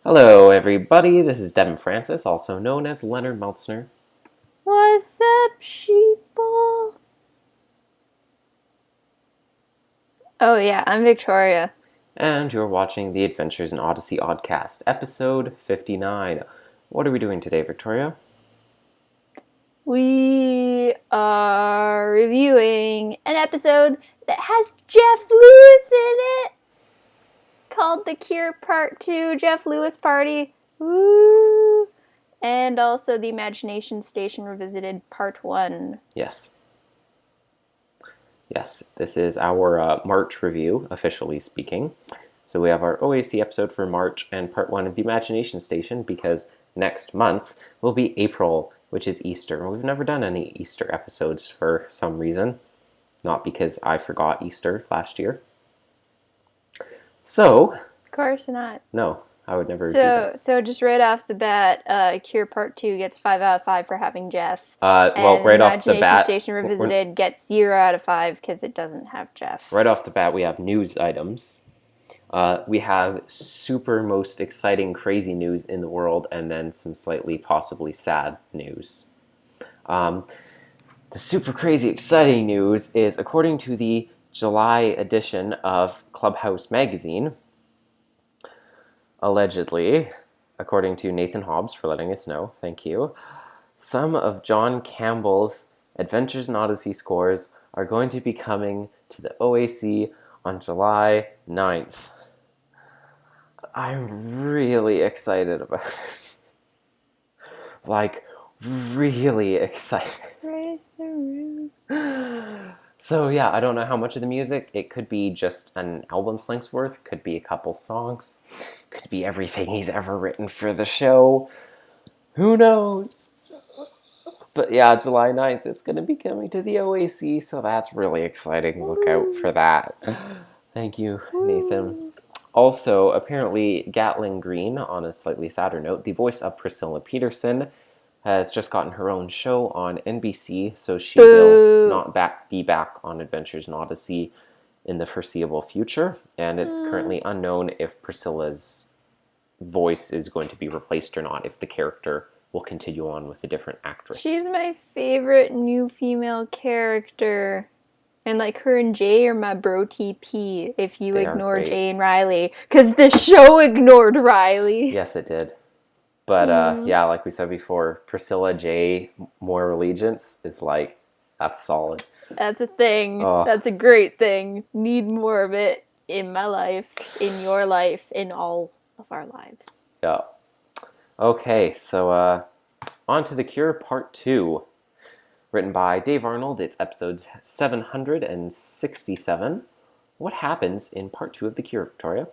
Hello, everybody. This is Devin Francis, also known as Leonard Meltsner. What's up, sheeple? Oh yeah, I'm Victoria. And you're watching The Adventures in Odyssey Oddcast, episode 59. What are we doing today, Victoria? We are reviewing an episode that has Jeff Lewis in it, called The Cure Part 2, Jeff Lewis Party. Woo! And also The Imagination Station Revisited Part 1. Yes. Yes, this is our March review, officially speaking. So we have our OAC episode for March and part 1 of The Imagination Station, because next month will be April, which is Easter. We've never done any Easter episodes for some reason. Not because I forgot Easter last year. So... Of course not. No, I would never do that. So just right off the bat, Cure Part 2 gets 5 out of 5 for having Jeff. Well, right off the bat... Imagination Station Revisited gets 0 out of 5 because it doesn't have Jeff. Right off the bat, we have news items. We have super most exciting, crazy news in the world, and then some slightly, possibly sad news. The super crazy, exciting news is, according to the July edition of Clubhouse magazine, allegedly, according to Nathan Hobbs for letting us know, thank you, some of John Campbell's Adventures in Odyssey scores are going to be coming to the OAC on July 9th. I'm really excited about it. Like, really excited. Raise the roof. So yeah, I don't know how much of the music. It could be just an album's length's worth. Could be a couple songs. Could be everything he's ever written for the show. Who knows? But yeah, July 9th is going to be coming to the OAC, so that's really exciting. Look out for that. Thank you, Nathan. Also, apparently, Gatling Green, on a slightly sadder note, the voice of Priscilla Peterson, has just gotten her own show on NBC, so she will not be back on Adventures in Odyssey in the foreseeable future, and it's currently unknown if Priscilla's voice is going to be replaced or not, if the character will continue on with a different actress. She's my favorite new female character. And like her and Jay are my bro TP if you ignore Jay and Riley. Because the show ignored Riley. Yes, it did. But yeah, like we said before, Priscilla Jay, more allegiance is like, that's solid. That's a thing. Oh. That's a great thing. Need more of it in my life, in your life, in all of our lives. Yeah. Okay, so on to The Cure Part 2. Written by Dave Arnold, it's episode 767. What happens in Part 2 of The Cure, Victoria?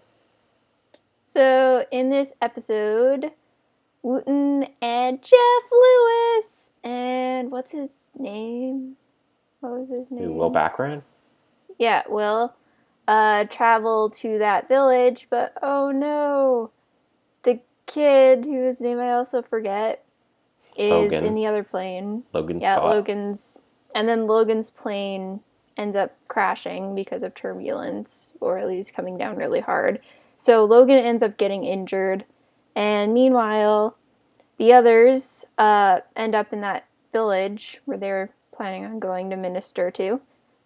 So, in this episode, Wooten and Jeff Lewis, and what's his name? What was his name? Will Baccarat? Yeah, Will. Travel to that village, but oh no, the kid, whose name I also forget, is Logan. In the other plane. Logan's and then Logan's plane ends up crashing because of turbulence, or at least coming down really hard. So Logan ends up getting injured, and meanwhile, the others end up in that village where they're planning on going to minister to.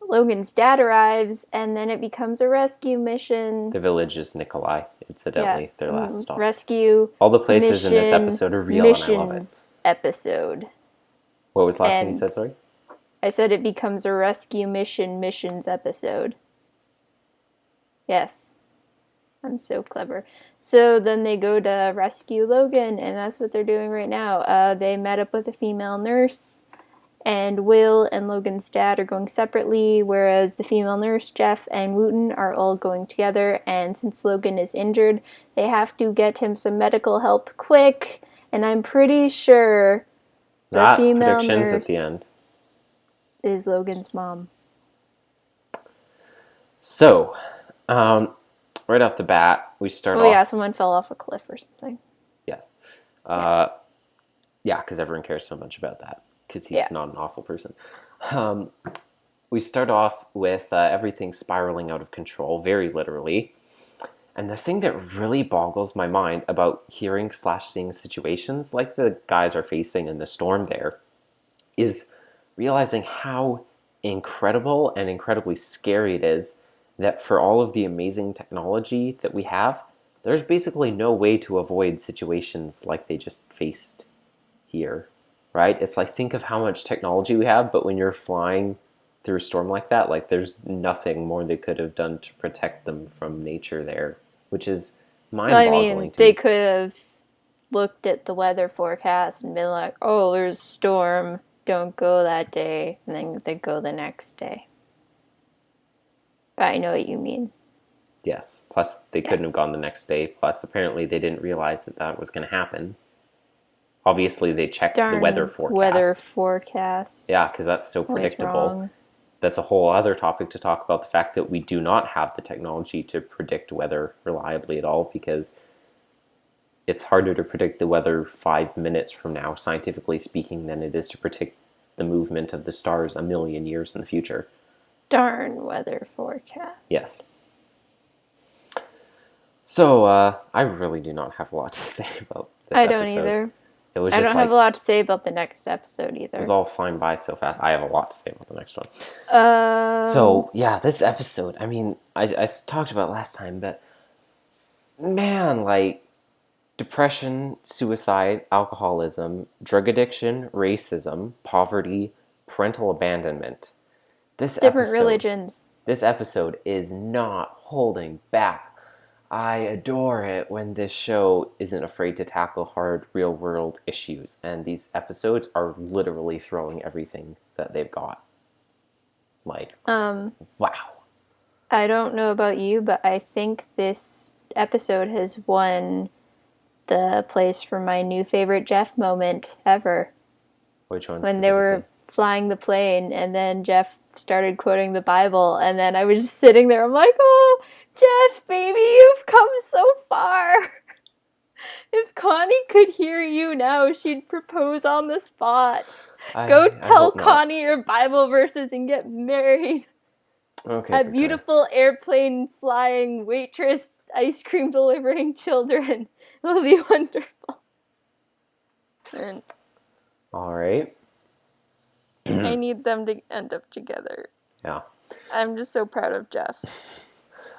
Logan's dad arrives, and then it becomes a rescue mission. The village is Nikolai, incidentally, their last stop. Rescue. All the places in this episode are real, and I love it. Episode. What was the last thing you said, sorry? I said it becomes a rescue missions episode. Yes. I'm so clever. So then they go to rescue Logan, and that's what they're doing right now. They met up with a female nurse, and Will and Logan's dad are going separately, whereas the female nurse, Jeff, and Wooten are all going together, and since Logan is injured, they have to get him some medical help quick, and I'm pretty sure the female nurse at the end is Logan's mom. So, right off the bat, we start off... Oh yeah, someone fell off a cliff or something. Yes. Yeah, because everyone cares so much about that. Because he's not an awful person. We start off with everything spiraling out of control, very literally. And the thing that really boggles my mind about hearing slash seeing situations like the guys are facing in the storm there is realizing how incredible and incredibly scary it is that for all of the amazing technology that we have, there's basically no way to avoid situations like they just faced here, right? It's like, think of how much technology we have, but when you're flying through a storm like that, like there's nothing more they could have done to protect them from nature there, which is mind-boggling to they me. could have looked at the weather forecast and been like, oh, there's a storm, don't go that day, and then they go the next day. But I know what you mean. Yes. Plus, they couldn't Yes. have gone the next day. Plus, apparently, they didn't realize that that was going to happen. Obviously, they checked the weather forecast. Weather forecast. Yeah, because that's so Always predictable. wrong. That's a whole other topic to talk about, the fact that we do not have the technology to predict weather reliably at all, because it's harder to predict the weather 5 minutes from now, scientifically speaking, than it is to predict the movement of the stars a million years in the future. Darn weather forecast. Yes. So, I really do not have a lot to say about this I episode. don't either. It was I just don't have a lot to say about the next episode either. It was all flying by so fast. I have a lot to say about the next one. So, yeah, this episode, I mean, I talked about it last time, but man, like, depression, suicide, alcoholism, drug addiction, racism, poverty, parental abandonment. Different religions. This episode is not holding back. I adore it when this show isn't afraid to tackle hard, real-world issues, and these episodes are literally throwing everything that they've got. Like, wow. I don't know about you, but I think this episode has won the place for my new favorite Jeff moment ever. Which one? When they were flying the plane, and then Jeff started quoting the Bible, and then I was just sitting there, I'm like, oh, Jeff, baby, you've come so far. If Connie could hear you now, she'd propose on the spot. Go tell Connie your Bible verses and get married. Okay. A beautiful airplane flying waitress, ice cream delivering children. It'll be wonderful. And all right. I need them to end up together. Yeah. I'm just so proud of Jeff.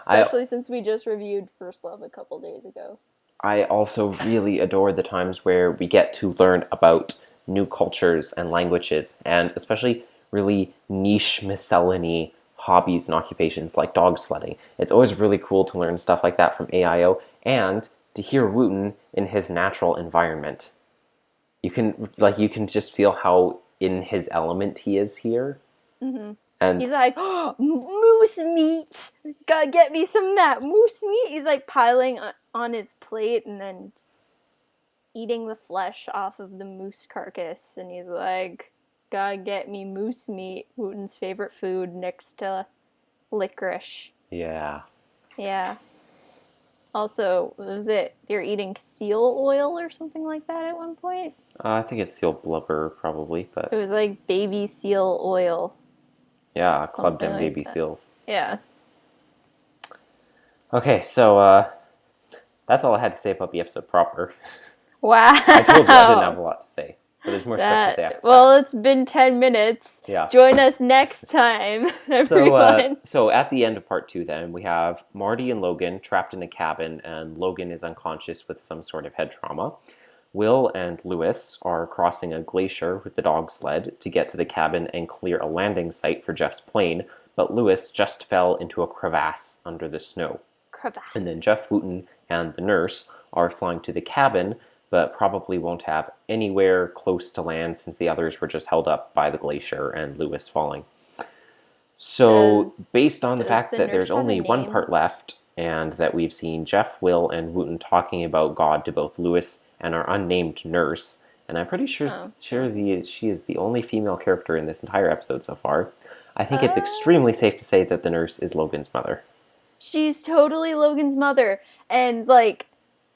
Especially since we just reviewed First Love a couple days ago. I also really adore the times where we get to learn about new cultures and languages, and especially really niche miscellany hobbies and occupations like dog sledding. It's always really cool to learn stuff like that from AIOO, and to hear Wooten in his natural environment. You can just feel how in his element he is here. Mm-hmm. And he's like, oh, moose meat! Gotta get me some of that moose meat! He's like piling on his plate and then just eating the flesh off of the moose carcass. And he's like, gotta get me moose meat, Wooten's favorite food next to licorice. Yeah. Yeah. Also, was it they're eating seal oil or something like that at one point? I think it's seal blubber, probably, but it was like baby seal oil. Yeah, clubbed in like baby that. seals. Yeah. Okay, so that's all I had to say about the episode proper. Wow. I told you I didn't have a lot to say, but there's more stuff to say after that. It's been 10 minutes. Yeah. Join us next time, everyone. So at the end of part 2 then, we have Marty and Logan trapped in a cabin, and Logan is unconscious with some sort of head trauma. Will and Lewis are crossing a glacier with the dog sled to get to the cabin and clear a landing site for Jeff's plane, but Lewis just fell into a crevasse under the snow. And then Jeff Wooten and the nurse are flying to the cabin, but probably won't have anywhere close to land since the others were just held up by the glacier and Lewis falling. So based on the fact that there's only one part left, and that we've seen Jeff, Will, and Wooten talking about God to both Lewis and our unnamed nurse, and I'm pretty sure she is the only female character in this entire episode so far, I think it's extremely safe to say that the nurse is Logan's mother. She's totally Logan's mother. And, like,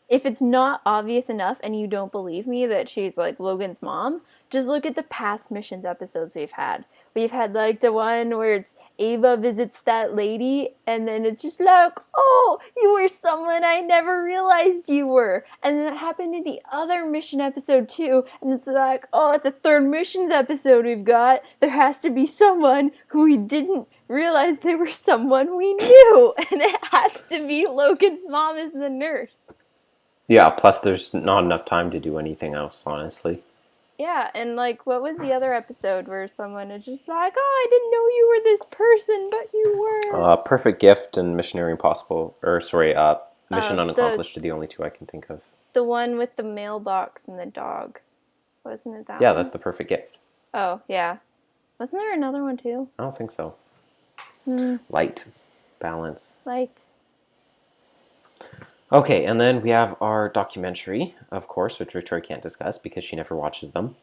if it's not obvious enough and you don't believe me that she's, like, Logan's mom, just look at the past missions episodes we've had. We've had, like, the one where it's Ava visits that lady, and then it's just like, oh, you were someone I never realized you were. And then that happened in the other mission episode, too. And it's like, oh, it's a third missions episode we've got. There has to be someone who we didn't realize they were someone we knew. And it has to be Logan's mom as the nurse. Yeah, plus there's not enough time to do anything else, honestly. Yeah, and, like, what was the other episode where someone is just like, oh, I didn't know you were this person, but you were. Perfect Gift and Missionary Impossible, Mission Unaccomplished are the only two I can think of. The one with the mailbox and the dog. Wasn't it that Yeah, one? that's The Perfect Gift. Oh, yeah. Wasn't there another one, too? I don't think so. Light. Balance. Light. Okay, and then we have our documentary, of course, which Victoria can't discuss because she never watches them.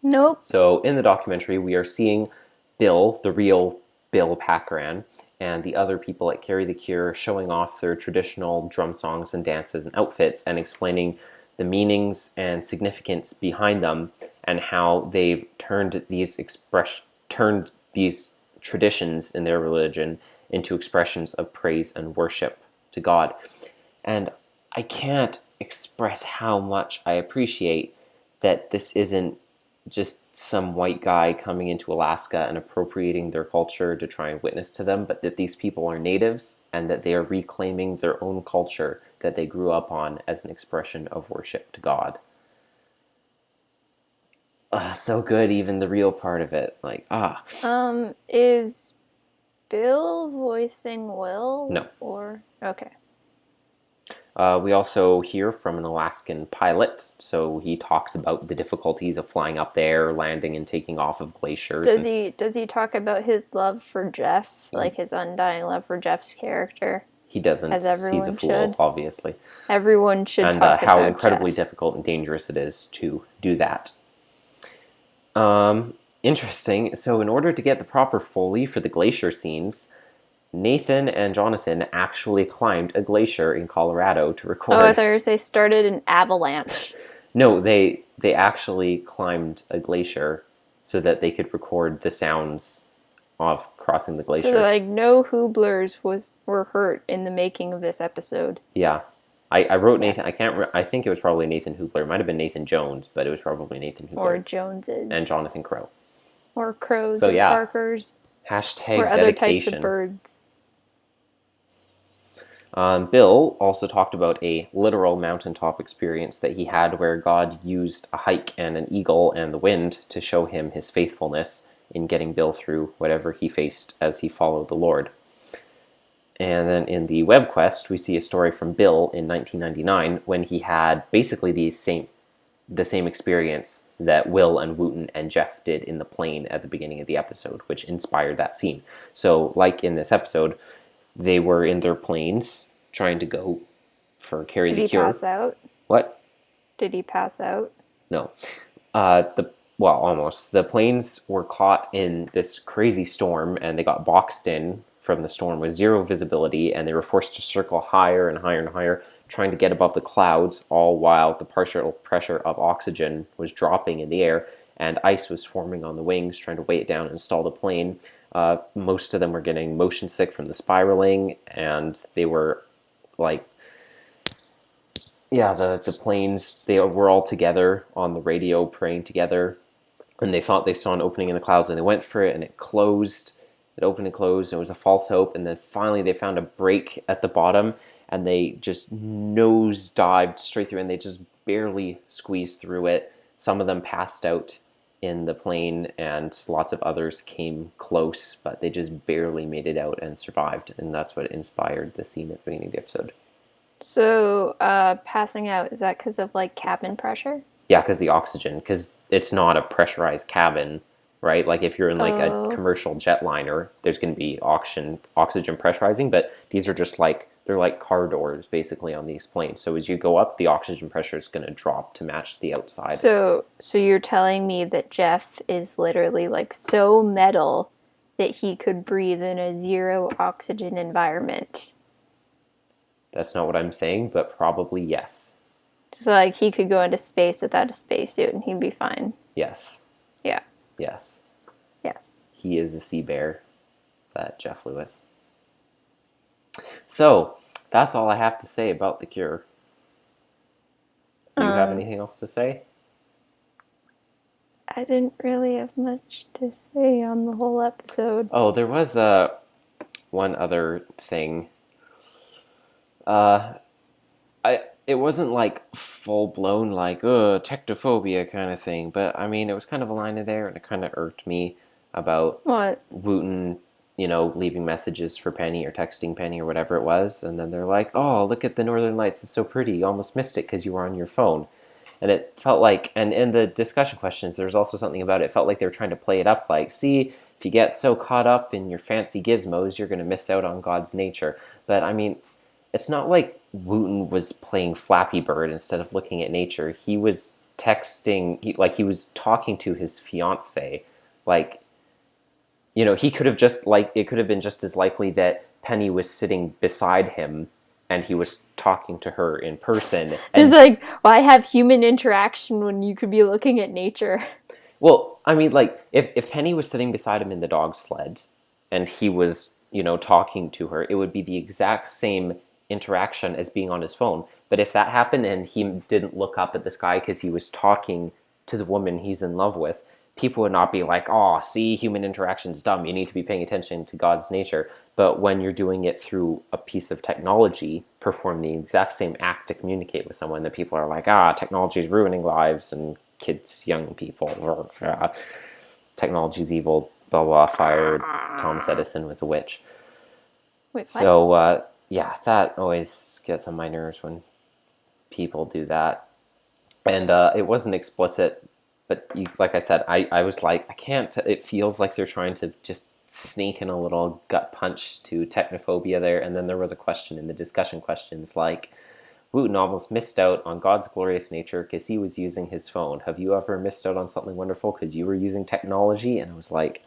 Nope. So in the documentary, we are seeing Bill, the real Bill Packran, and the other people at Carry the Cure showing off their traditional drum songs and dances and outfits and explaining the meanings and significance behind them and how they've turned these traditions in their religion into expressions of praise and worship to God. And I can't express how much I appreciate that this isn't just some white guy coming into Alaska and appropriating their culture to try and witness to them, but that these people are natives and that they are reclaiming their own culture that they grew up on as an expression of worship to God. So good, even the real part of it. Is Bill voicing Will? No. Or okay. We also hear from an Alaskan pilot, so he talks about the difficulties of flying up there, landing and taking off of glaciers. Does he talk about his love for Jeff, like his undying love for Jeff's character? He doesn't. As everyone He's a fool, should. obviously. Everyone should and talk how about incredibly Jeff. difficult and dangerous it is to do that. Interesting. So in order to get the proper Foley for the glacier scenes, Nathan and Jonathan actually climbed a glacier in Colorado to record. Oh, I thought you were saying started an avalanche. No, they actually climbed a glacier so that they could record the sounds of crossing the glacier. So, like, no hooblers were hurt in the making of this episode. Yeah. I wrote Nathan. I think it was probably Nathan Hoopler. It might have been Nathan Jones, but it was probably Nathan Hoopler. Or Joneses. And Jonathan Crow. Or crows So, or yeah. Parkers. Hashtag or other types dedication. of birds. Bill also talked about a literal mountaintop experience that he had where God used a hike and an eagle and the wind to show him his faithfulness in getting Bill through whatever he faced as he followed the Lord. And then in the web quest, we see a story from Bill in 1999 when he had basically the same experience that Will and Wooten and Jeff did in the plane at the beginning of the episode, which inspired that scene. So, like in this episode, they were in their planes trying to go for Carry the Cure. Did he pass out? What? Did he pass out? No. Almost. The planes were caught in this crazy storm and they got boxed in from the storm with zero visibility, and they were forced to circle higher and higher and higher, trying to get above the clouds, all while the partial pressure of oxygen was dropping in the air and ice was forming on the wings, trying to weigh it down and stall the plane. Most of them were getting motion sick from the spiraling, and they were like, the planes, they were all together on the radio praying together, and they thought they saw an opening in the clouds, and they went for it, and it closed. It opened and closed, and it was a false hope, and then finally they found a break at the bottom, and they just nose dived straight through, and they just barely squeezed through it. Some of them passed out in the plane, and lots of others came close, but they just barely made it out and survived, and that's what inspired the scene at the beginning of the episode. So, passing out, is that because of, like, cabin pressure? Yeah, because the oxygen, because it's not a pressurized cabin, right? Like, if you're in, like, a commercial jetliner, there's going to be oxygen pressurizing, but these are just, like, they're like car doors, basically, on these planes. So as you go up, the oxygen pressure is going to drop to match the outside. So you're telling me that Jeff is literally, like, so metal that he could breathe in a zero oxygen environment? That's not what I'm saying, but probably yes. So, like, he could go into space without a spacesuit and he'd be fine. Yes. Yeah. Yes. Yes. he is a sea bear, that Jeff Lewis. So, that's all I have to say about The Cure. Do you have anything else to say? I didn't really have much to say on the whole episode. Oh, there was one other thing. It wasn't like full blown like technophobia kind of thing, but I mean it was kind of a line in there, and it kind of irked me about What? Wooten, leaving messages for Penny or texting Penny or whatever it was, and then they're like, "Oh, look at the Northern Lights! It's so pretty. You almost missed it because you were on your phone." And it felt like, and in the discussion questions, there's also something about it. It felt like they were trying to play it up like, see, if you get so caught up in your fancy gizmos, you're going to miss out on God's nature. But I mean, it's not like Wooten was playing Flappy Bird instead of looking at nature. He was texting, he was talking to his fiance. Like, he could have just, like, it could have been just as likely that Penny was sitting beside him and he was talking to her in person. And it's like, well, I have human interaction when you could be looking at nature. Well, I mean, like, if Penny was sitting beside him in the dog sled and he was, talking to her, it would be the exact same interaction as being on his phone. But if that happened and he didn't look up at the sky because he was talking to the woman he's in love with, people would not be like, oh, see, human interaction's dumb. You need to be paying attention to God's nature. But when you're doing it through a piece of technology, perform the exact same act to communicate with someone, that people are like, technology is ruining lives and kids, young people, technology's evil, blah, blah, fired, Thomas Edison was a witch. Wait, what? So, that always gets on my nerves when people do that. And it wasn't explicit, but like I said, I was like, I can't, it feels like they're trying to just sneak in a little gut punch to technophobia there. And then there was a question in the discussion questions like, Wooten almost missed out on God's glorious nature because he was using his phone. Have you ever missed out on something wonderful because you were using technology? And I was like...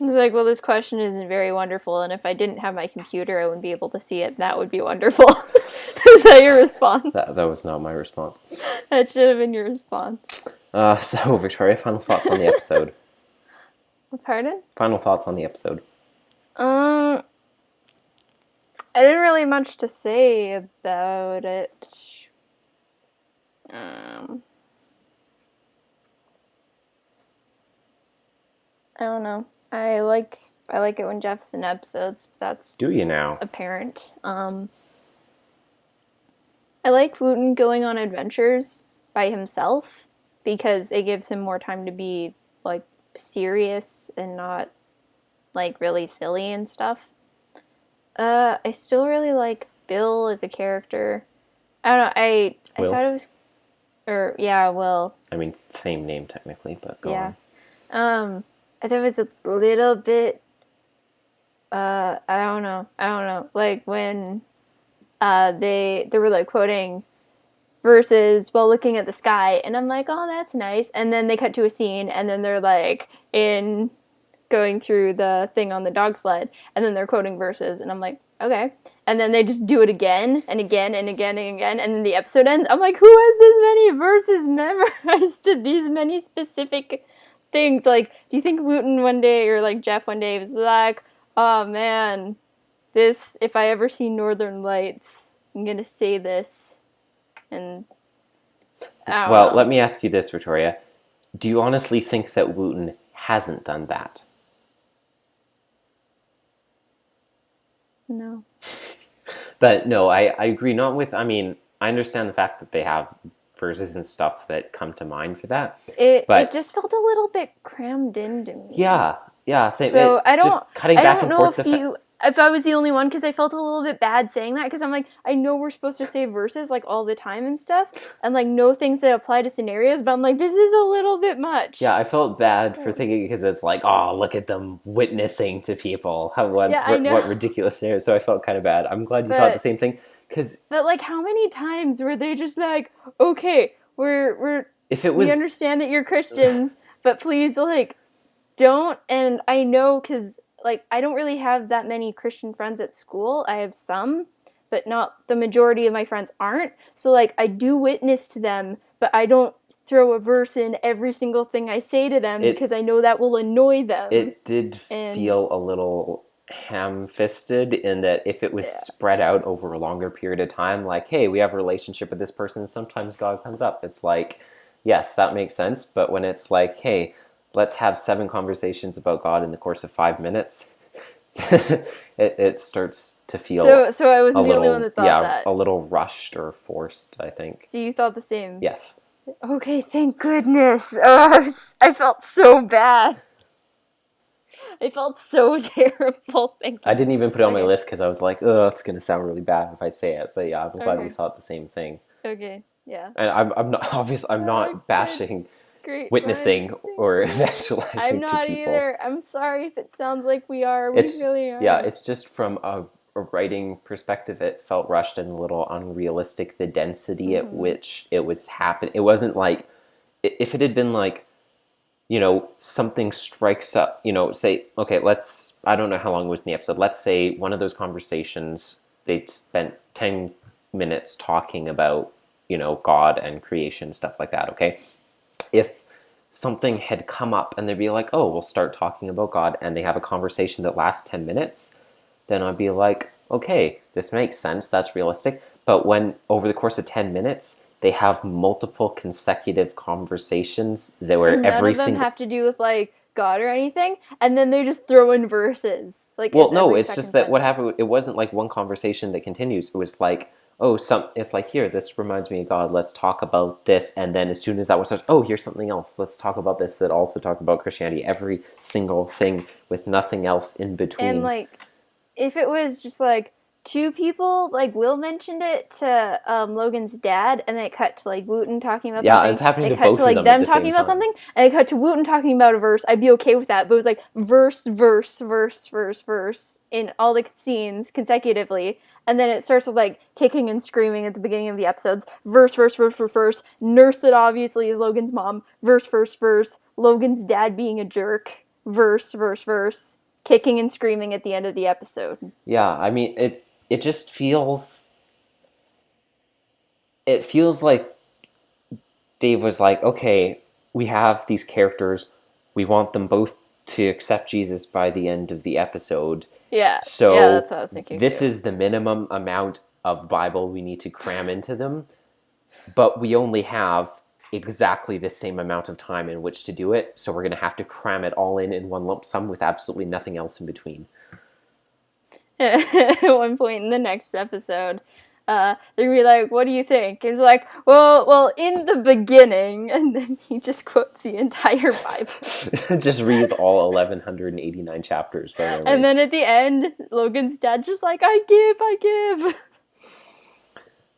It's like, well, this question isn't very wonderful, and if I didn't have my computer, I wouldn't be able to see it, and that would be wonderful. Is that your response? That was not my response. That should have been your response. So, Victoria, final thoughts on the episode. Pardon? Final thoughts on the episode. I didn't really much to say about it. I don't know. I like it when Jeff's in episodes. That's Do you now? apparent. I like Wooten going on adventures by himself because it gives him more time to be like serious and not like really silly and stuff. I still really like Bill as a character. I don't know. I thought it was, Will. I mean, it's the same name technically, but go on. I thought it was a little bit, I don't know, like when they were like quoting verses while looking at the sky, and I'm like, oh, that's nice, and then they cut to a scene, and then they're like going through the thing on the dog sled, and then they're quoting verses, and I'm like, okay, and then they just do it again, and again, and again, and again, and then the episode ends. I'm like, who has this many verses memorized to these many specific things? Like, do you think Wooten one day, or like Jeff one day, was like, oh man, this, if I ever see Northern Lights, I'm gonna say this, and Well, let me ask you this, Victoria. Do you honestly think that Wooten hasn't done that? No. But no, I agree. Not with, I mean, I understand the fact that they have verses and stuff that come to mind for that. It just felt a little bit crammed into me. Yeah, same. So I don't, just cutting I back don't and know forth if I was the only one, because I felt a little bit bad saying that, because I'm like, I know we're supposed to say verses like all the time and stuff, and like know things that apply to scenarios, but I'm like, this is a little bit much. Yeah, I felt bad for thinking, because it's like, oh, look at them witnessing to people. What ridiculous scenarios. So I felt kind of bad. I'm glad you thought the same thing. But like, how many times were they just like, okay, we understand that you're Christians, but please, like, don't. And I know, because like, I don't really have that many Christian friends at school. I have some, but not the majority of my friends aren't. So like, I do witness to them, but I don't throw a verse in every single thing I say to them because I know that will annoy them. It did feel a little ham-fisted in that if it was spread out over a longer period of time, like, hey, we have a relationship with this person, sometimes God comes up. It's like, yes, that makes sense. But when it's like, hey, let's have 7 conversations about God in the course of 5 minutes, it starts to feel so I wasn't the only one that thought that. A little rushed or forced, I think. So you thought the same? Yes. Okay, thank goodness. I felt so bad. I felt so terrible. I didn't even put it on my list because I was like, oh, it's going to sound really bad if I say it. But yeah, I'm glad we thought the same thing. Okay, yeah. And I'm not, obviously, I'm not bashing witnessing or evangelizing to people. I'm not either. I'm sorry if it sounds like we are. We really are. Yeah, it's just from a writing perspective, it felt rushed and a little unrealistic, the density at which it was happening. It wasn't like, if it had been like, something strikes up, say, okay, I don't know how long it was in the episode. Let's say one of those conversations, they spent 10 minutes talking about, God and creation, stuff like that, okay? If something had come up and they'd be like, oh, we'll start talking about God, and they have a conversation that lasts 10 minutes, then I'd be like, okay, this makes sense, that's realistic. But when over the course of 10 minutes, they have multiple consecutive conversations that were none of them have to do with like God or anything, and then they just throw in verses. Like, well, no, it's just that what happened. It wasn't like one conversation that continues. It was like, it's like, here, this reminds me of God. Let's talk about this, and then as soon as that was starts, here's something else. Let's talk about this that also talk about Christianity. Every single thing with nothing else in between. And like, if it was just like 2 people, like Will mentioned it to Logan's dad, and then it cut to like Wooten talking about something. Yeah, it was happening to both of them. It cut to like them talking about something, and it cut to Wooten talking about a verse. I'd be okay with that, but it was like verse in all the scenes consecutively, and then it starts with like kicking and screaming at the beginning of the episodes. Verse. Nurse that obviously is Logan's mom. Verse. Logan's dad being a jerk. Verse. Kicking and screaming at the end of the episode. Yeah, I mean it just feels like Dave was like, okay, we have these characters, we want them both to accept Jesus by the end of the episode. Yeah. So yeah, that's what I was thinking. This is the minimum amount of Bible we need to cram into them, but we only have exactly the same amount of time in which to do it, so we're going to have to cram it all in one lump sum with absolutely nothing else in between. At one point in the next episode, they're gonna be like, what do you think? And it's like, well, in the beginning, and then he just quotes the entire Bible. Just reads all 1189 chapters. And then at the end, Logan's dad just like, I give.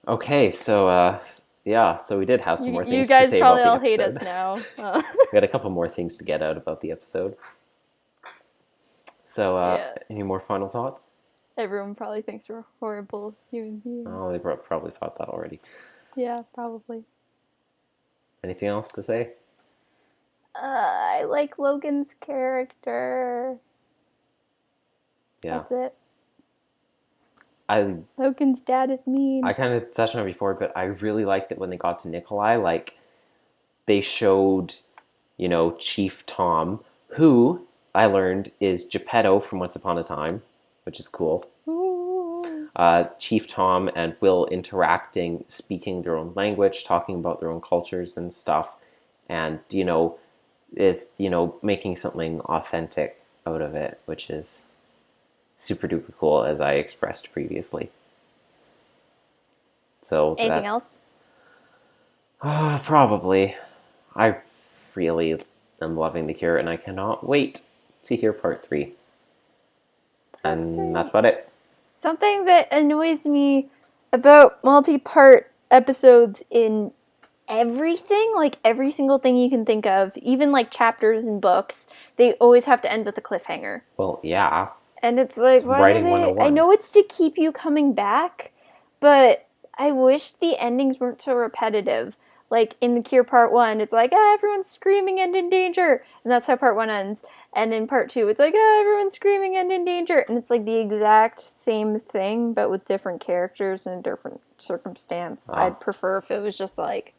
Okay, so so we did have some more things to say about the episode. You guys probably all hate us now. We had a couple more things to get out about the episode. So, any more final thoughts? Everyone probably thinks we're horrible human beings. Oh, they probably thought that already. Yeah, probably. Anything else to say? I like Logan's character. Yeah. That's it. Logan's dad is mean. I kind of touched on it before, but I really liked it when they got to Nikolai. Like, they showed, Chief Tom, who I learned is Geppetto from Once Upon a Time, which is cool. Chief Tom and Will interacting, speaking their own language, talking about their own cultures and stuff, and making something authentic out of it, which is super duper cool, as I expressed previously. So anything else? Probably. I really am loving The Cure, and I cannot wait to hear part 3. And that's about it. Something that annoys me about multi-part episodes in everything, like every single thing you can think of, even like chapters in books, they always have to end with a cliffhanger. Well, yeah. And it's like, why do they? I know it's to keep you coming back, but I wish the endings weren't so repetitive. Like in The Cure Part 1, it's like, everyone's screaming and in danger. And that's how Part 1 ends. And in Part 2, it's like, everyone's screaming and in danger. And it's like the exact same thing, but with different characters and a different circumstance. I'd prefer if it was just like,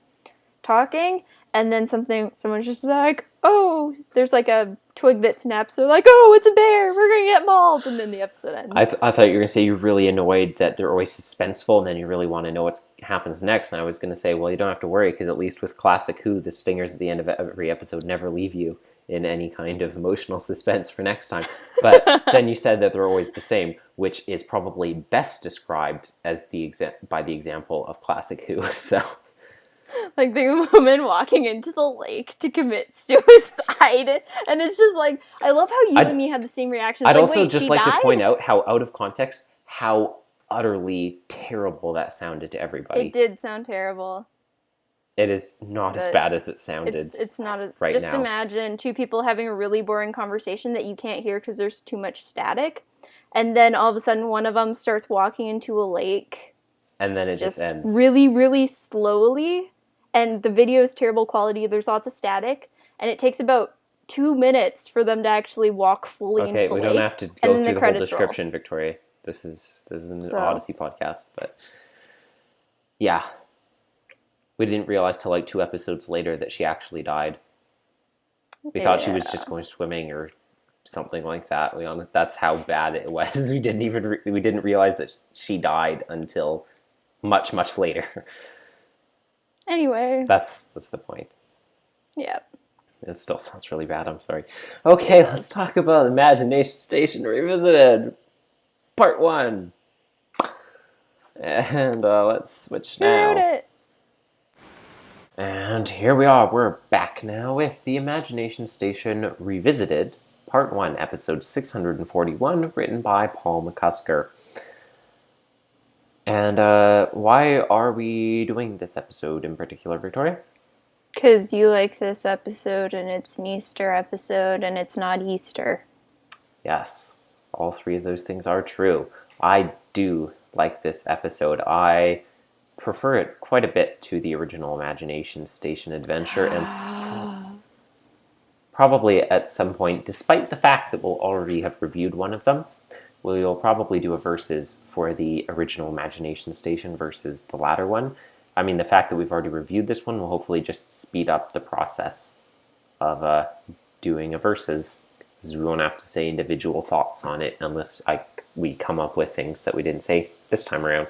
talking, and then someone's just like, oh, there's like a twig that snaps. They're like, oh, it's a bear. We're going to get mauled. And then the episode ends. I thought you were going to say you're really annoyed that they're always suspenseful and then you really want to know what happens next. And I was going to say, well, you don't have to worry because at least with Classic Who, the stingers at the end of every episode never leave you in any kind of emotional suspense for next time. But then you said that they're always the same, which is probably best described as by the example of Classic Who. So... like the woman walking into the lake to commit suicide, and it's just like, I love how you and me had the same reaction. I'd like, also wait, just like to point out how out of context, how utterly terrible that sounded to everybody. It did sound terrible. It is not as bad as it sounded. It's not right just now. Imagine two people having a really boring conversation that you can't hear because there's too much static, and then all of a sudden one of them starts walking into a lake, and then it just ends really, really slowly. And the video is terrible quality. There's lots of static. And it takes about 2 minutes for them to actually walk fully into the lake. Okay, we don't have to go through the whole description, Victoria. This is an Odyssey podcast. But yeah. We didn't realize till like 2 episodes later that she actually died. We thought she was just going swimming or something like that. That's how bad it was. We didn't realize that she died until much, much later. Anyway. That's the point. Yeah. It still sounds really bad, I'm sorry. Okay, let's talk about Imagination Station Revisited, Part 1. And let's switch now. And here we are, we're back now with the Imagination Station Revisited, Part 1, Episode 641, written by Paul McCusker. And why are we doing this episode in particular, Victoria? Because you like this episode, and it's an Easter episode, and it's not Easter. Yes, all 3 of those things are true. I do like this episode. I prefer it quite a bit to the original Imagination Station adventure, and probably at some point, despite the fact that we'll already have reviewed one of them, we'll probably do a versus for the original Imagination Station versus the latter one. I mean, the fact that we've already reviewed this one will hopefully just speed up the process of doing a versus, because we won't have to say individual thoughts on it unless we come up with things that we didn't say this time around.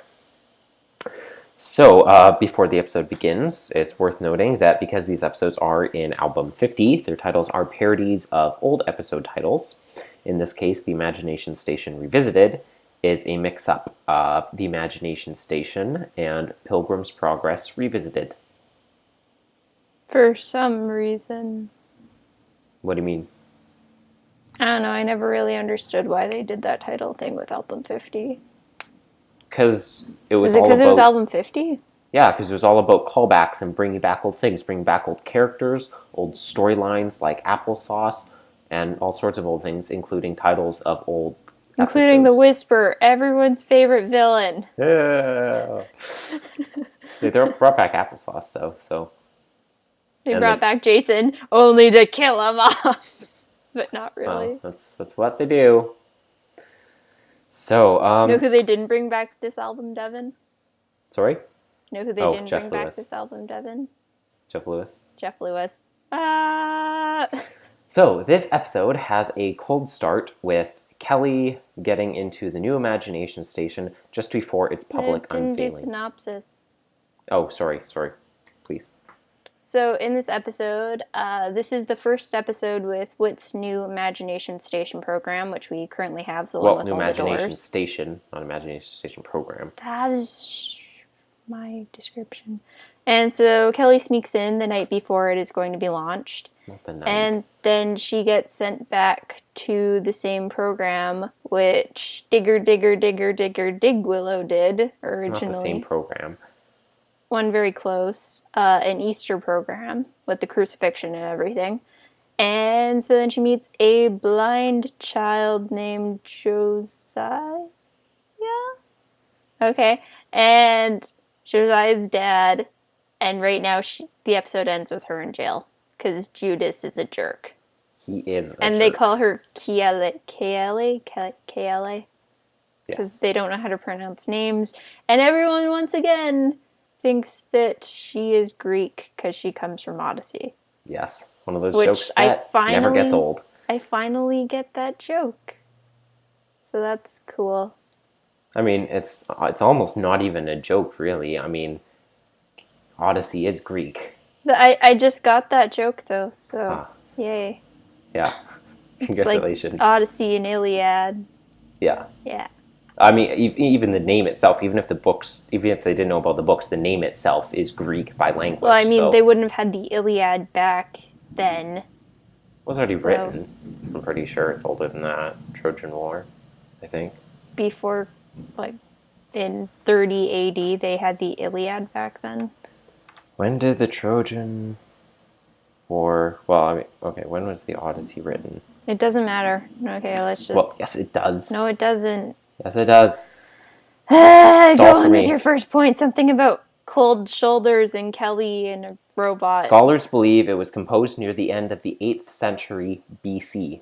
So, before the episode begins, it's worth noting that because these episodes are in Album 50, their titles are parodies of old episode titles. In this case, the Imagination Station Revisited is a mix-up of the Imagination Station and Pilgrim's Progress Revisited. For some reason. What do you mean? I don't know, I never really understood why they did that title thing with Album 50. Because it was because it was Album 50? Yeah, because it was all about callbacks and bringing back old things, bringing back old characters, old storylines like Applesauce, and all sorts of old things, including titles of old including episodes. The Whisperer, everyone's favorite villain. Yeah. They brought back Applesauce, though, so... They brought back Jason only to kill him off. But not really. Well, that's what they do. So, know who they didn't bring back this album, Devin? Sorry? Know who they didn't Jeff bring Lewis. back this album, Devin? Jeff Lewis. Jeff Lewis. So, this episode has a cold start with Kelly getting into the new Imagination Station just before its public unveiling. Didn't do synopsis. Oh, sorry. Please. So, in this episode, this is the first episode with Wit's new Imagination Station program, which we currently have. The one with new all Imagination the doors. Station, not Imagination Station program. That is my description. And so Kelly sneaks in the night before it is going to be launched. Not the night. And then she gets sent back to the same program, which Dig Willow did originally. It's not the same program. One very close, an Easter program with the crucifixion and everything. And so then she meets a blind child named Josiah? Okay. And Josiah's dad. And right now the episode ends with her in jail. Because Judas is a jerk. He is a And jerk. they call her K-L-A? Because Yes. they don't know how to pronounce names. And everyone, once again, thinks that she is Greek because she comes from Odyssey. Yes. One of those Which jokes that never gets old. I finally get that joke. So that's cool. I mean, it's almost not even a joke, really. I mean, Odyssey is Greek. I just got that joke, though, so yay. Yeah. Congratulations. It's like Odyssey and Iliad. Yeah. Yeah. I mean, even the name itself, even if they didn't know about the books, the name itself is Greek by language. Well, I mean, they wouldn't have had the Iliad back then. It was already written. I'm pretty sure it's older than that. Trojan War, I think. Before, like, in 30 AD, they had the Iliad back then. When did the Trojan War... Well, I mean, okay, when was the Odyssey written? It doesn't matter. Okay, let's just... Well, yes, it does. No, it doesn't. Yes, it does. Go on with your first point. Something about cold shoulders and Kelly and a robot. Scholars believe it was composed near the end of the 8th century BC.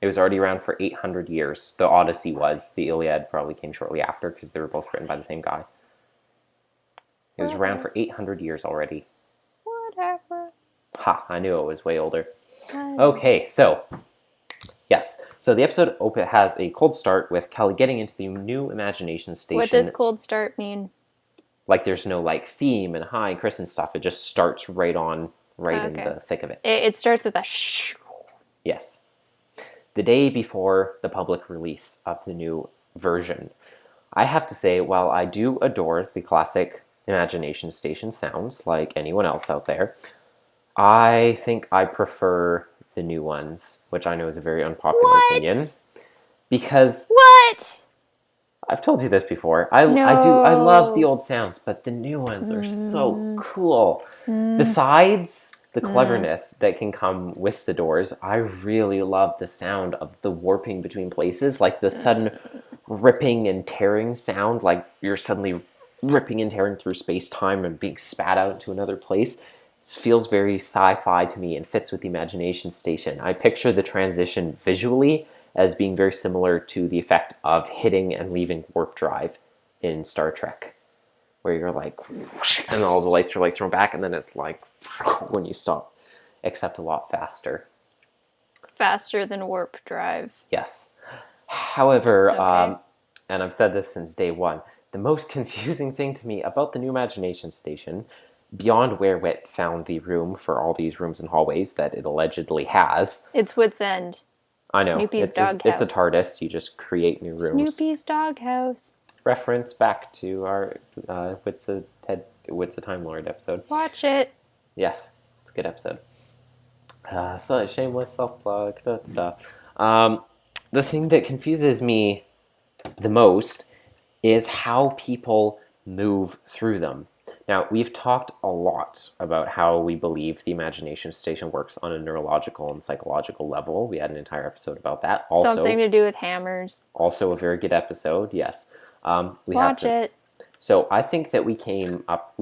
It was already around for 800 years. The Odyssey was. The Iliad probably came shortly after because they were both written by the same guy. It was around for 800 years already. Whatever. Ha, I knew it was way older. Okay, so... Yes, so the episode has a cold start with Kelly getting into the new imagination station. What does cold start mean? Like there's no like theme and hi, Chris and stuff. It just starts right in the thick of it. It starts with a shh. Yes. The day before the public release of the new version. I have to say, while I do adore the classic imagination station sounds like anyone else out there, I think I prefer the new ones, which I know is a very unpopular opinion. Because what? I've told you this before. I love the old sounds, but the new ones are so cool. Besides the cleverness that can come with the doors, I really love the sound of the warping between places, like the sudden ripping and tearing sound, like you're suddenly ripping and tearing through space-time and being spat out into another place. This feels very sci-fi to me and fits with the imagination station. I picture the transition visually as being very similar to the effect of hitting and leaving warp drive in Star Trek, where you're like, and all the lights are like thrown back, and then it's like when you stop, except a lot faster. Faster than warp drive. Yes. However, and I've said this since day one, the most confusing thing to me about the new imagination station, beyond where Wit found the room for all these rooms and hallways that it allegedly has. It's Wit's End. I know. Snoopy's doghouse. It's a TARDIS. You just create new rooms. Snoopy's doghouse. Reference back to our Wit's a Time Lord episode. Watch it. Yes, it's a good episode. So shameless self-plug. The thing that confuses me the most is how people move through them. Now, we've talked a lot about how we believe the imagination station works on a neurological and psychological level. We had an entire episode about that. Also, something to do with hammers. Also a very good episode, yes. Watch it. So I think that we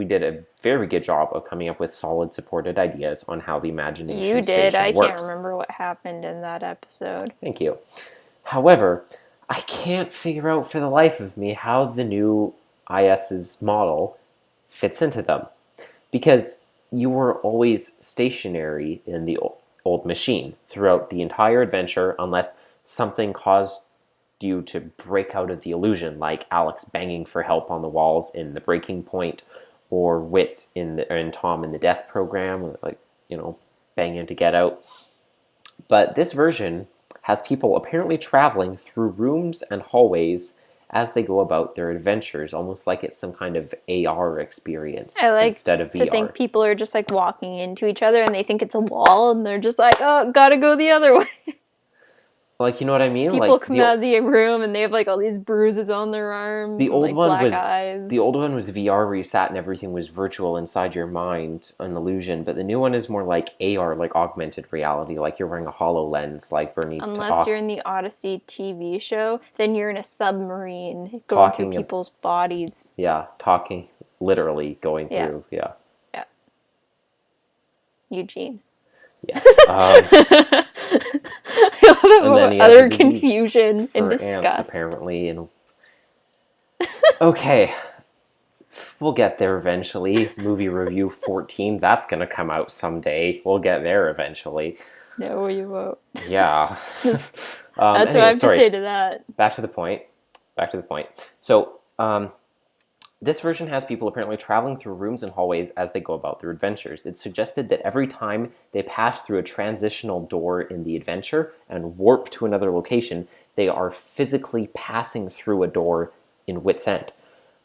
did a very good job of coming up with solid supported ideas on how the imagination station works. You did. I can't remember what happened in that episode. Thank you. However, I can't figure out for the life of me how the new IS's model fits into them, because you were always stationary in the old machine throughout the entire adventure unless something caused you to break out of the illusion, like Alex banging for help on the walls in The Breaking Point, or Wit and Tom in the Death Program, like, banging to get out. But this version has people apparently traveling through rooms and hallways as they go about their adventures, almost like it's some kind of AR experience instead of VR. I think people are just like walking into each other and they think it's a wall and they're just like, oh, gotta go the other way. Like, you know what I mean? People come out of the room and they have like all these bruises on their arms. The old one black was eyes. The old one was VR where you sat and everything was virtual inside your mind, an illusion. But the new one is more like AR, like augmented reality, like you're wearing a HoloLens, like Bernie. Unless you're in the Odyssey TV show, then you're in a submarine going through people's bodies. Yeah, talking, literally going through. Yeah. Eugene. Yes. And then other confusion and disgust. Ants, apparently, and okay. We'll get there eventually. Movie review 14, that's going to come out someday. We'll get there eventually. No, you won't. Yeah. That's what I have to say to that. Back to the point. So, this version has people apparently traveling through rooms and hallways as they go about their adventures. It's suggested that every time they pass through a transitional door in the adventure and warp to another location, they are physically passing through a door in Wit's End.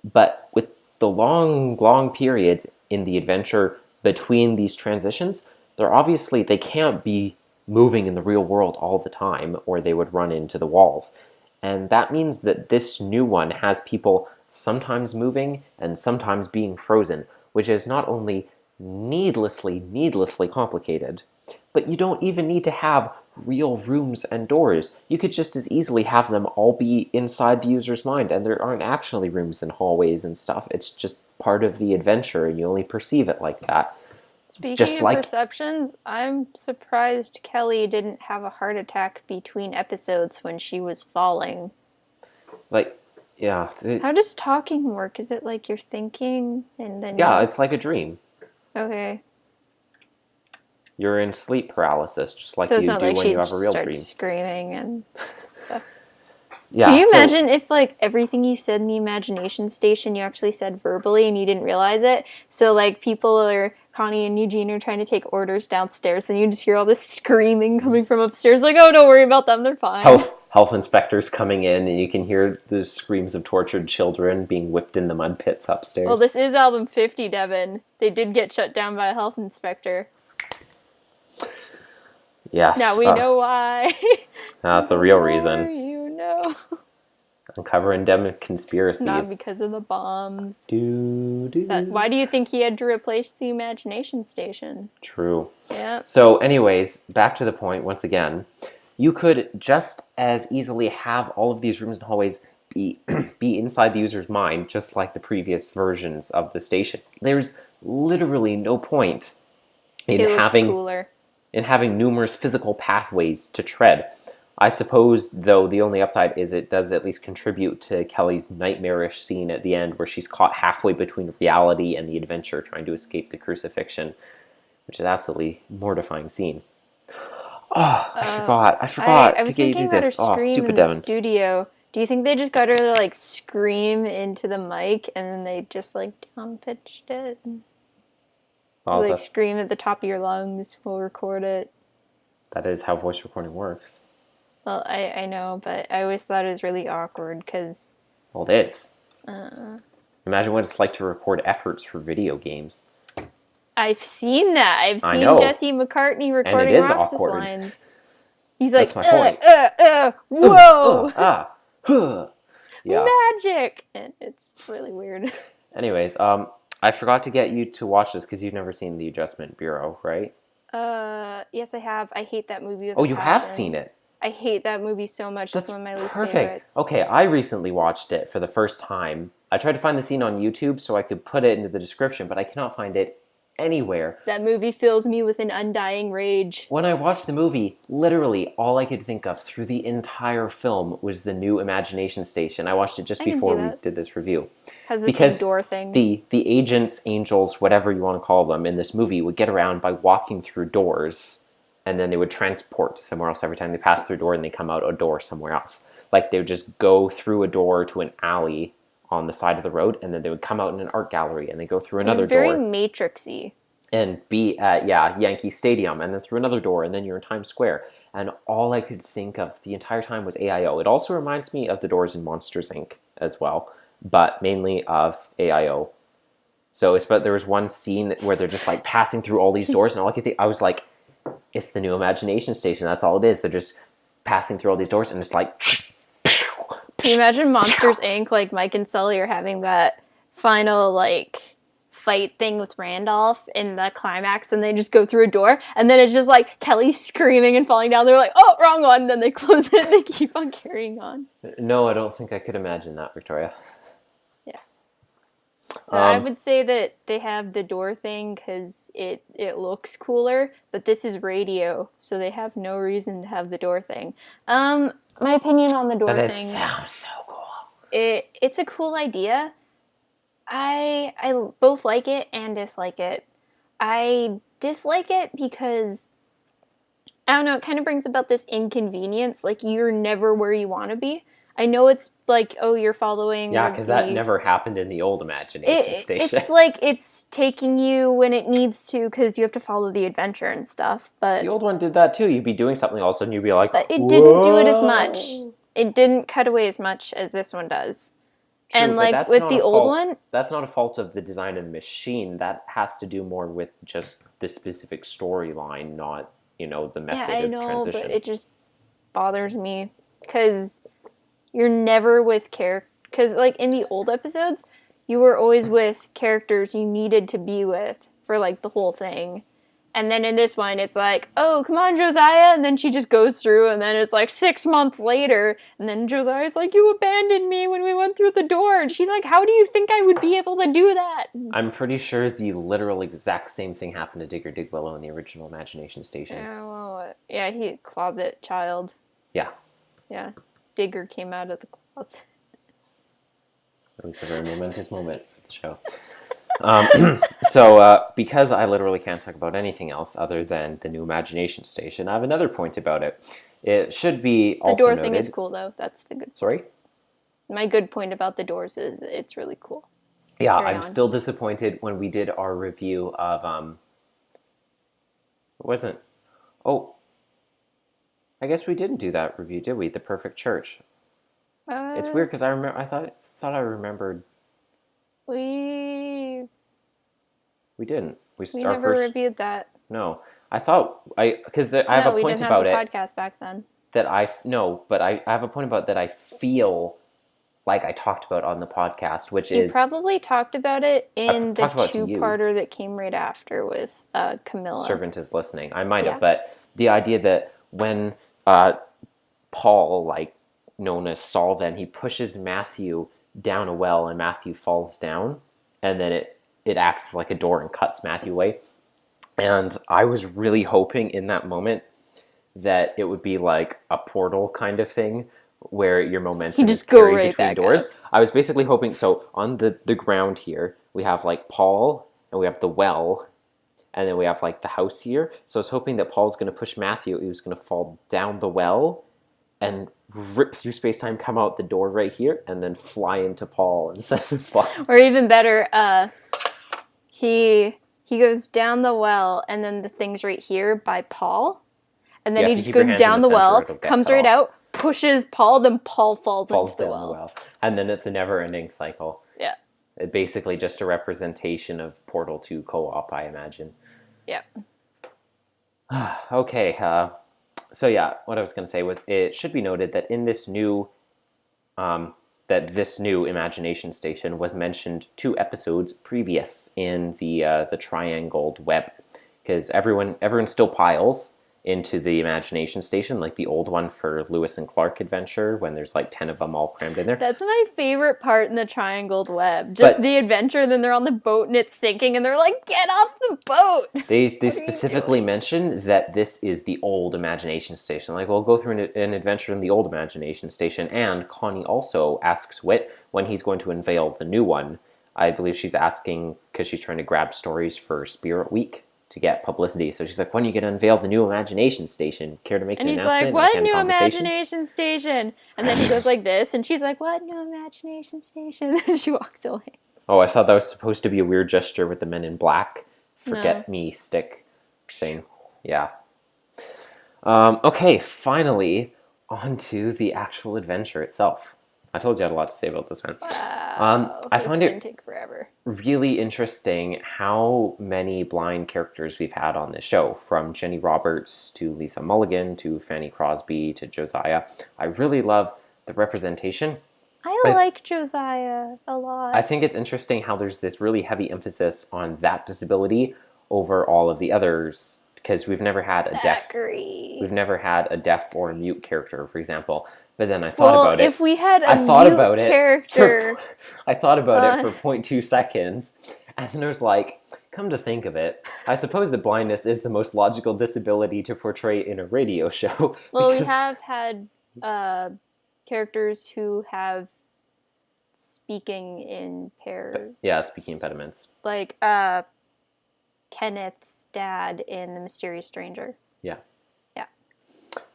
But with the long periods in the adventure between these transitions, they can't be moving in the real world all the time, or they would run into the walls. And that means that this new one has people sometimes moving and sometimes being frozen, which is not only needlessly complicated, but you don't even need to have real rooms and doors. You could just as easily have them all be inside the user's mind, and there aren't actually rooms and hallways and stuff. It's just part of the adventure, and you only perceive it like that. Speaking of perceptions, I'm surprised Kelly didn't have a heart attack between episodes when she was falling. Yeah. How does talking work? Is it like you're thinking and then... Yeah, it's like a dream. Okay. You're in sleep paralysis, just like you do when you have a real dream. Screaming and stuff. Yeah. Can you imagine if, like, everything you said in the imagination station you actually said verbally and you didn't realize it? So, like, Connie and Eugene are trying to take orders downstairs, and you just hear all this screaming coming from upstairs, like, oh, don't worry about them, they're fine. Health inspectors coming in, and you can hear the screams of tortured children being whipped in the mud pits upstairs. Well, this is album 50, Devin. They did get shut down by a health inspector. Yes. Now we know why. That's the real reason. You know. Uncovering them conspiracies. It's not because of the bombs. Why do you think he had to replace the imagination station? True. Yeah. So anyways, back to the point once again. You could just as easily have all of these rooms and hallways be inside the user's mind, just like the previous versions of the station. There's literally no point in having numerous physical pathways to tread. I suppose, though, the only upside is it does at least contribute to Kelly's nightmarish scene at the end where she's caught halfway between reality and the adventure trying to escape the crucifixion, which is an absolutely mortifying scene. Oh, I forgot to get you to do this. Oh, stupid Devin. Studio. Do you think they just got her to, like, scream into the mic and then they just, like, down-pitched it? Scream at the top of your lungs, we'll record it. That is how voice recording works. Well, I know, but I always thought it was really awkward because... Well, it is. Imagine what it's like to record efforts for video games. I've seen that. I've seen Jesse McCartney recording Roxas lines. He's like, that's my point. Whoa! Yeah. Magic! And it's really weird. Anyways, I forgot to get you to watch this because you've never seen The Adjustment Bureau, right? Yes, I have. I hate that movie. Oh, you have seen it? I hate that movie so much. That's it's one of my least perfect. favorites. Okay, I recently watched it for the first time. I tried to find the scene on YouTube so I could put it into the description, but I cannot find it anywhere. That movie fills me with an undying rage. When I watched the movie, literally all I could think of through the entire film was the new Imagination Station. I watched it just before we did this review. Has this big door thing. The agents, angels, whatever you want to call them in this movie would get around by walking through doors, and then they would transport to somewhere else every time they pass through a door and they come out a door somewhere else. Like they would just go through a door to an alley on the side of the road, and then they would come out in an art gallery and they go through another door. It's very Matrix-y. And be at, Yankee Stadium, and then through another door, and then you're in Times Square. And all I could think of the entire time was AIO. It also reminds me of the doors in Monsters, Inc. as well, but mainly of AIO. So there was one scene where they're just like passing through all these doors, and all I could think, I was like, it's the new Imagination Station. That's all it is. They're just passing through all these doors, and it's like... Can you imagine Monsters, Inc., like Mike and Sully are having that final, like... fight thing with Randolph in the climax, and they just go through a door, and then it's just like Kelly screaming and falling down. They're like, oh, wrong one. Then they close it and they keep on carrying on. No, I don't think I could imagine that, Victoria. Yeah. So I would say that they have the door thing because it looks cooler, but this is radio, so they have no reason to have the door thing. My opinion on the door thing. It sounds so cool. It's a cool idea. I both like it and dislike it. I dislike it because I don't know, it kind of brings about this inconvenience. Like, you're never where you want to be. I know it's like, oh, you're following. Yeah, because that never happened in the old Imagination Station. It's like it's taking you when it needs to because you have to follow the adventure and stuff. But the old one did that too. You'd be doing something, all of a sudden you'd be like, but it didn't do it as much. It didn't cut away as much as this one does. True, and like with the old one, that's not a fault of the design of the machine. That has to do more with just the specific storyline, not the method of transition. But it just bothers me because you're never with character. Because like in the old episodes, you were always with characters you needed to be with for like the whole thing. And then in this one, it's like, oh, come on, Josiah. And then she just goes through, and then it's like 6 months later. And then Josiah's like, you abandoned me when we went through the door. And she's like, how do you think I would be able to do that? I'm pretty sure the literal exact same thing happened to Digger Digwillow in the original Imagination Station. Yeah, well, yeah, he closet child. Yeah. Yeah. Digger came out of the closet. It was a very momentous moment for the show. So because I literally can't talk about anything else other than the new Imagination Station, I have another point about it. It should be also the door noted, thing is cool, though. That's the good. Sorry? My good point about the doors is it's really cool. Yeah, I'm still disappointed when we did our review of it wasn't. Oh, I guess we didn't do that review, did we? The Perfect Church. It's weird because I thought I remembered. We didn't. We never reviewed that. No, I thought I have a point about it. We didn't have the podcast back then. But I have a point about that. I feel like I talked about on the podcast, which is you probably talked about it in the two-parter that came right after with Camilla. Servant is listening. I might have, but the idea that when Paul, like known as Saul, then he pushes Matthew down a well and Matthew falls down, and then it acts as like a door and cuts Matthew away. And I was really hoping in that moment that it would be like a portal kind of thing where your momentum is carried between doors. I was basically hoping, so on the ground here, we have like Paul and we have the well, and then we have like the house here. So I was hoping that Paul's going to push Matthew. He was going to fall down the well and rip through space-time, come out the door right here, and then fly into Paul instead of fly. Or even better, he goes down the well, and then the thing's right here by Paul, and then he just goes down the well, comes right out, pushes Paul, then Paul falls into the well. And then it's a never-ending cycle. Yeah. It's basically just a representation of Portal 2 co-op, I imagine. Yeah. Okay, so yeah, what I was going to say was it should be noted that in this new Imagination Station was mentioned 2 episodes previous in the triangled web, because everyone still piles into the Imagination Station, like the old one for Lewis and Clark adventure, when there's like 10 of them all crammed in there. That's my favorite part in the triangled web. Just the adventure, and then they're on the boat and it's sinking, and they're like, get off the boat! They specifically mentioned that this is the old Imagination Station. Like, we'll go through an adventure in the old Imagination Station, and Connie also asks Whit when he's going to unveil the new one. I believe she's asking because she's trying to grab stories for Spirit Week to get publicity. So she's like, when are you going to unveil the new Imagination Station? Care to make an announcement? And he's like, what new Imagination Station? And then he goes like this, and she's like, what new Imagination Station? And she walks away. Oh, I thought that was supposed to be a weird gesture with the Men in Black forget me stick thing. Yeah. Okay, finally, on to the actual adventure itself. I told you I had a lot to say about this one. I find it take forever. Really interesting how many blind characters we've had on this show, from Jenny Roberts to Lisa Mulligan to Fanny Crosby to Josiah. I really love the representation. I like Josiah a lot. I think it's interesting how there's this really heavy emphasis on that disability over all of the others, because we've never had a deaf or a mute character, for example. But then I thought about it. If we had a mute character... I thought about it for 0.2 seconds, and then I was like, come to think of it, I suppose that blindness is the most logical disability to portray in a radio show. Well, we have had characters who have speaking impaired. Yeah, speaking impediments. Like Kenneth's dad in The Mysterious Stranger. Yeah. Yeah.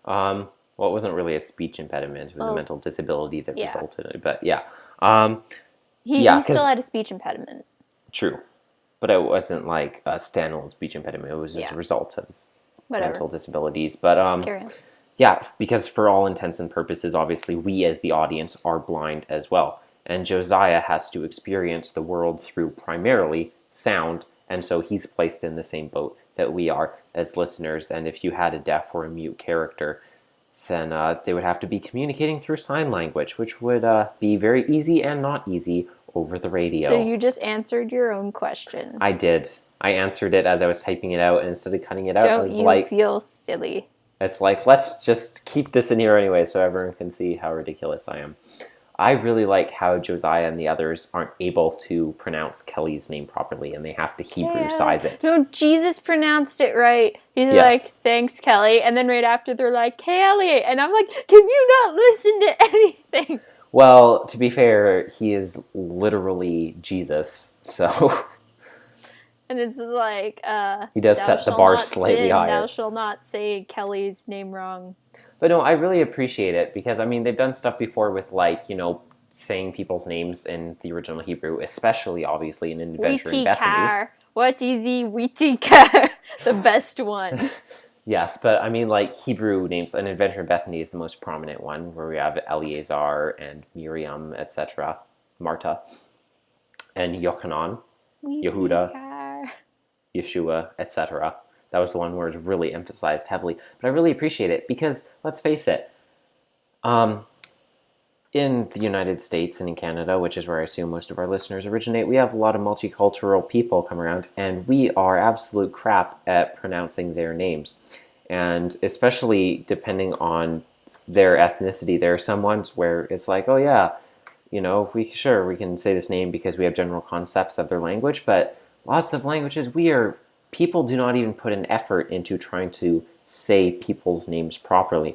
Well, it wasn't really a speech impediment. It was a mental disability that yeah. resulted in it. But yeah. He still had a speech impediment. True. But it wasn't like a standalone speech impediment. It was just a result of his mental disabilities. But Carry on. yeah, because for all intents and purposes, obviously, we as the audience are blind as well. And Josiah has to experience the world through primarily sound, and so he's placed in the same boat that we are as listeners. And if you had a deaf or a mute character, then they would have to be communicating through sign language, which would be very easy and not easy over the radio. So you just answered your own question. I did. I answered it as I was typing it out, and instead of cutting it out, I was Don't you feel silly? It's like, let's just keep this in here anyway so everyone can see how ridiculous I am. I really like how Josiah and the others aren't able to pronounce Kelly's name properly, and they have to Hebrew-size it. No, Jesus pronounced it right. He's like, thanks, Kelly. And then right after, they're like, Kelly. And I'm like, can you not listen to anything? Well, to be fair, he is literally Jesus, so... And it's like, he does set the bar slightly higher. Thou shalt not say Kelly's name wrong. But no, I really appreciate it because, I mean, they've done stuff before with, like, you know, saying people's names in the original Hebrew, especially, obviously, in An Adventure in Bethany. What is the Witikar? The best one. Yes, but, I mean, like, Hebrew names, An Adventure in Bethany is the most prominent one, where we have Eleazar and Miriam, etc., Marta, and Yochanan, Yehuda, Yeshua, etc. That was the one where it was really emphasized heavily. But I really appreciate it because, let's face it, in the United States and in Canada, which is where I assume most of our listeners originate, we have a lot of multicultural people come around, and we are absolute crap at pronouncing their names. And especially depending on their ethnicity, there are some ones where it's like, oh yeah, you know, we can say this name because we have general concepts of their language, but lots of languages, people do not even put an effort into trying to say people's names properly.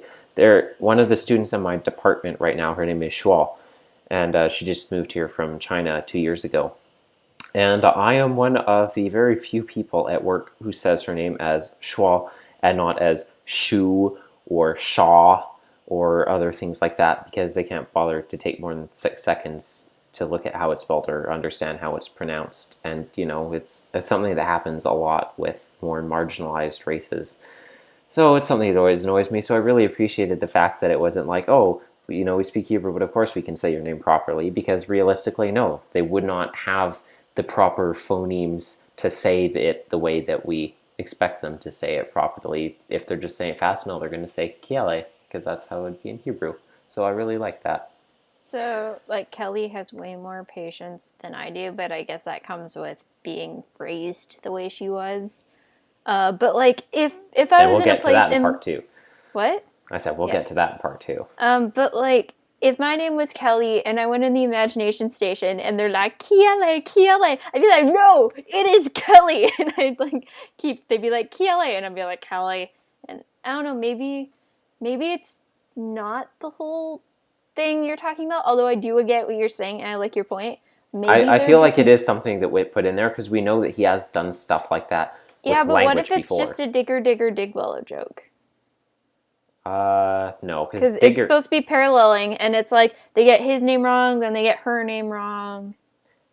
One of the students in my department right now, her name is Shuo, and she just moved here from China 2 years ago. And I am one of the very few people at work who says her name as Shuo and not as Shu or Shaw or other things like that because they can't bother to take more than 6 seconds to look at how it's spelled or understand how it's pronounced. And, you know, it's something that happens a lot with more marginalized races. So it's something that always annoys me. So I really appreciated the fact that it wasn't like, oh, you know, we speak Hebrew, but of course we can say your name properly. Because realistically, no, they would not have the proper phonemes to say it the way that we expect them to say it properly. If they're just saying it fast, no, they're going to say kiale, because that's how it would be in Hebrew. So I really like that. So, like, Kelly has way more patience than I do, but I guess that comes with being raised the way she was. But, like, if I was in a place... We'll get to that in part 2. What? I said we'll get to that in part 2. But, like, if my name was Kelly and I went in the imagination station and they're like, Kiale, Kiale, I'd be like, no, it is Kelly. And I'd, like, they'd be like, Kiale, and I'd be like, Kelly. And I don't know, maybe it's not the whole thing you're talking about, although I do get what you're saying and I like your point. I feel like it is something that we put in there because we know that he has done stuff like that with but what if it's before. just a digger, digger, digwillow joke? No, because it's supposed to be paralleling, and it's like they get his name wrong, then they get her name wrong.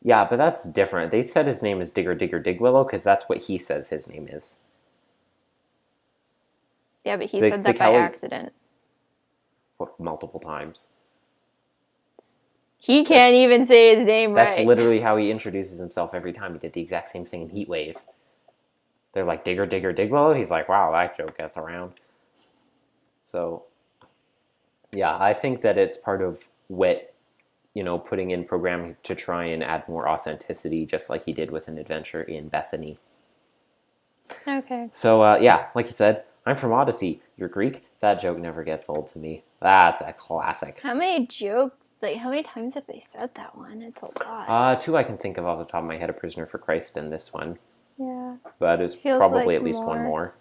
Yeah, but that's different. They said his name is Digger, Digger, Digwillow because that's what he says his name is. Yeah, but he said that by accident. Multiple times. He can't even say his name right. That's literally how he introduces himself every time. He did the exact same thing in Heatwave. They're like, Digger, Digger, Digwillow. He's like, wow, that joke gets around. So, yeah, I think that it's part of wit, you know, putting in programming to try and add more authenticity, just like he did with An Adventure in Bethany. Okay. So, yeah, like you said, I'm from Odyssey. You're Greek. That joke never gets old to me. That's a classic. How many times have they said that one? It's a lot. 2 I can think of off the top of my head, A Prisoner for Christ and this one. Yeah. But it's probably like at least one more.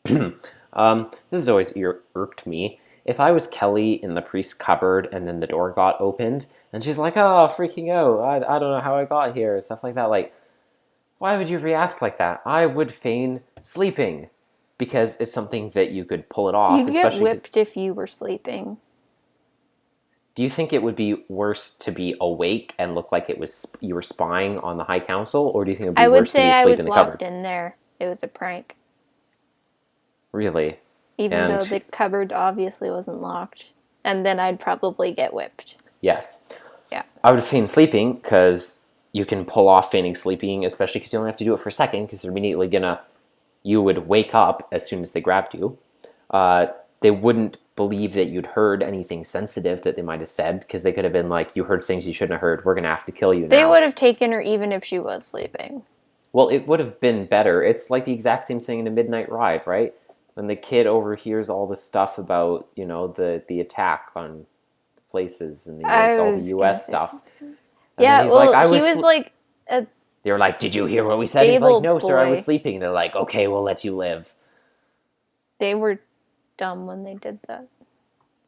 This has always irked me, if I was Kelly in the priest's cupboard and then the door got opened and she's like, oh, freaking out, I don't know how I got here, stuff like that, like, why would you react like that? I would feign sleeping because it's something that you could pull it off. You'd get whipped if you were sleeping. Do you think it would be worse to be awake and look like you were spying on the High Council, or do you think it would be worse to be asleep in the cupboard? I would say I was locked in there. It was a prank. Really? Even though the cupboard obviously wasn't locked. And then I'd probably get whipped. Yes. Yeah. I would feign sleeping because you can pull off feigning sleeping, especially because you only have to do it for a second, because they're immediately you would wake up as soon as they grabbed you. They wouldn't believe that you'd heard anything sensitive that they might have said, because they could have been like, you heard things you shouldn't have heard, we're going to have to kill you now. They would have taken her even if she was sleeping. Well, it would have been better. It's like the exact same thing in A Midnight Ride, right? When the kid overhears all the stuff about, the attack on places and all the U.S. stuff. Yeah, he was like... They were like, did you hear what we said? He's like, no, sir, I was sleeping. They're like, okay, we'll let you live. They were dumb when they did that.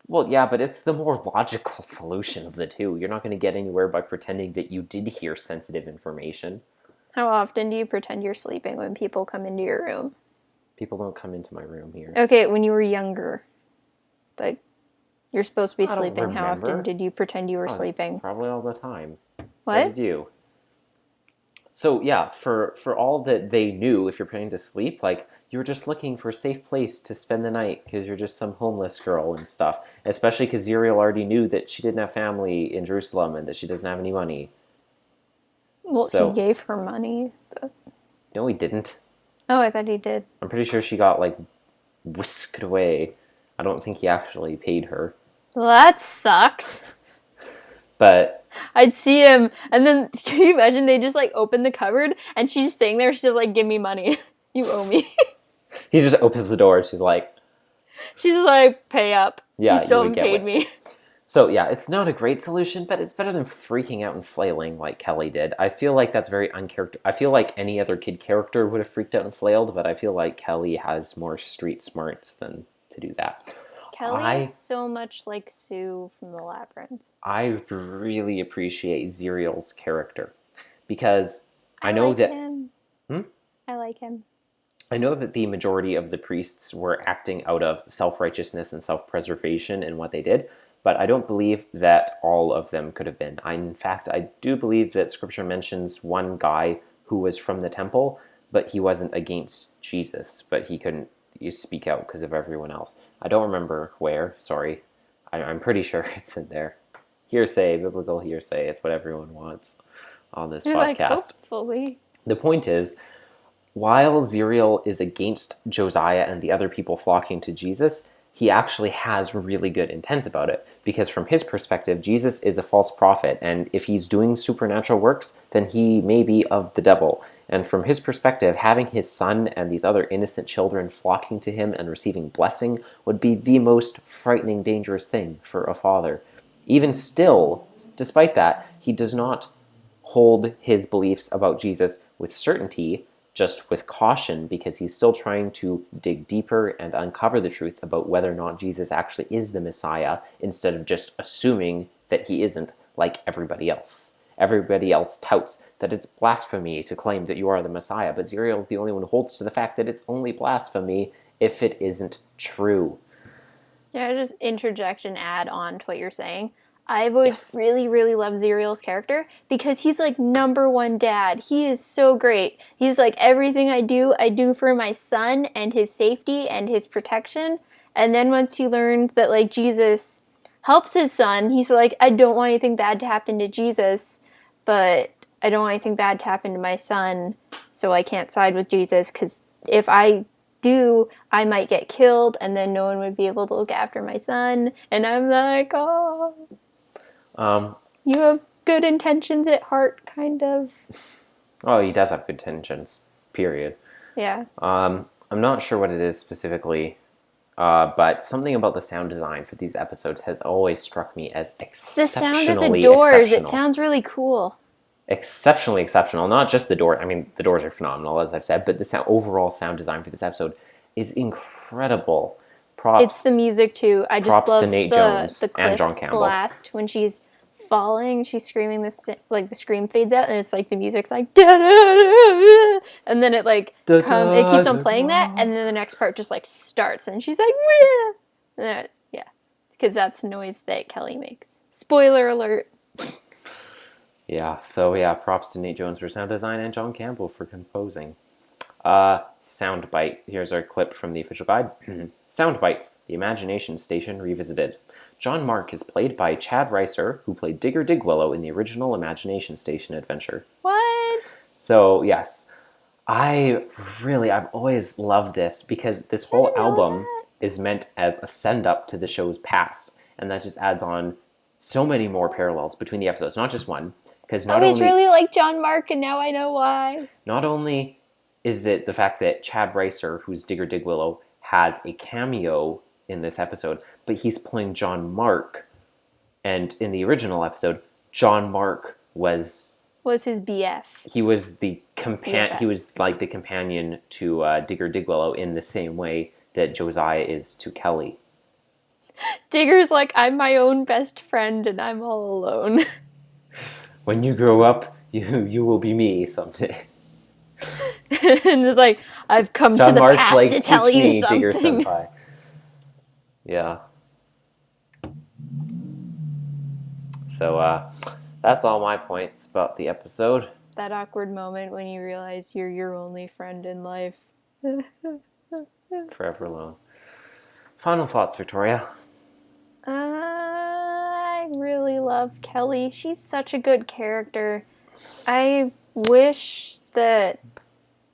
Well, yeah, but it's the more logical solution of the two. You're not going to get anywhere by pretending that you did hear sensitive information. How often do you pretend you're sleeping when people come into your room? People don't come into my room here. Okay, when you were younger. Like, you're supposed to be sleeping. How often did you pretend you were sleeping? Probably all the time. What? So did you. So, yeah, for all that they knew, if you're pretending to sleep, like, you were just looking for a safe place to spend the night because you're just some homeless girl and stuff. Especially because Zuriel already knew that she didn't have family in Jerusalem and that she doesn't have any money. Well, he gave her money. But... No, he didn't. Oh, I thought he did. I'm pretty sure she got, like, whisked away. I don't think he actually paid her. Well, that sucks. But... I'd see him, and then, can you imagine, they just, like, open the cupboard, and she's sitting there, she's just like, give me money. You owe me. He just opens the door, and she's like, pay up. Yeah, you still haven't paid me. So, yeah, it's not a great solution, but it's better than freaking out and flailing like Kelly did. I feel like that's very uncharacteristic. I feel like any other kid character would have freaked out and flailed, but I feel like Kelly has more street smarts than to do that. Kelly is so much like Sue from The Labyrinth. I really appreciate Zuriel's character, because I know that... Him. I like him. I know that the majority of the priests were acting out of self-righteousness and self-preservation in what they did, but I don't believe that all of them could have been. In fact, I do believe that Scripture mentions one guy who was from the temple, but he wasn't against Jesus, but he couldn't speak out because of everyone else. I don't remember where, sorry. I'm pretty sure it's in there. Hearsay, biblical hearsay, it's what everyone wants on this podcast. Like, hopefully. The point is, while Zuriel is against Josiah and the other people flocking to Jesus, he actually has really good intents about it, because from his perspective, Jesus is a false prophet, and if he's doing supernatural works, then he may be of the devil. And from his perspective, having his son and these other innocent children flocking to him and receiving blessing would be the most frightening, dangerous thing for a father. Even still, despite that, he does not hold his beliefs about Jesus with certainty, just with caution, because he's still trying to dig deeper and uncover the truth about whether or not Jesus actually is the Messiah, instead of just assuming that he isn't, like everybody else. Everybody else touts that it's blasphemy to claim that you are the Messiah, but Zuriel is the only one who holds to the fact that it's only blasphemy if it isn't true. Yeah, just interject and add on to what you're saying. I've always really, really loved Zuriel's character because he's like number one dad. He is so great. He's like, everything I do for my son and his safety and his protection. And then once he learned that like Jesus helps his son, he's like, I don't want anything bad to happen to Jesus, but I don't want anything bad to happen to my son, so I can't side with Jesus, because if I do, I might get killed, and then no one would be able to look after my son. And I'm like, oh... you have good intentions at heart, kind of. Oh, he does have good intentions, period. Yeah. I'm not sure what it is specifically, but something about the sound design for these episodes has always struck me as exceptionally exceptional. The sound of the doors, it sounds really cool. Exceptionally exceptional. Not just the door. I mean, the doors are phenomenal, as I've said, but the overall sound design for this episode is incredible. It's the music too. I just props love to Nate the Jones clip and John Campbell. blast when she's falling. She's screaming this, like the scream fades out, and it's like the music's like da da da, and then it like it keeps on playing that, and then the next part just like starts, and she's like yeah, because that's the noise that Kelly makes. Spoiler alert. Yeah, so yeah, props to Nate Jones for sound design and John Campbell for composing. Soundbite. Here's our clip from the official guide. Soundbites. The Imagination Station Revisited. John Mark is played by Chad Reiser, who played Digger Digwillow in the original Imagination Station adventure. What? So, yes. I've always loved this because this whole album is meant as a send-up to the show's past. And that just adds on so many more parallels between the episodes, not just one. Because I always really like John Mark, and now I know why. Not only is it the fact that Chad Reiser, who's Digger Digwillow, has a cameo in this episode, but he's playing John Mark. And in the original episode, John Mark was his BF. He was the he was like the companion to Digger Digwillow in the same way that Josiah is to Kelly. Digger's like, I'm my own best friend and I'm all alone. When you grow up, you will be me someday. And it's like, I've come John to the Mark's past like, to tell you me, something. Digger Senpai. Yeah. So that's all my points about the episode. That awkward moment when you realize you're your only friend in life. Forever alone. Final thoughts, Victoria? I really love Kelly. She's such a good character. I wish that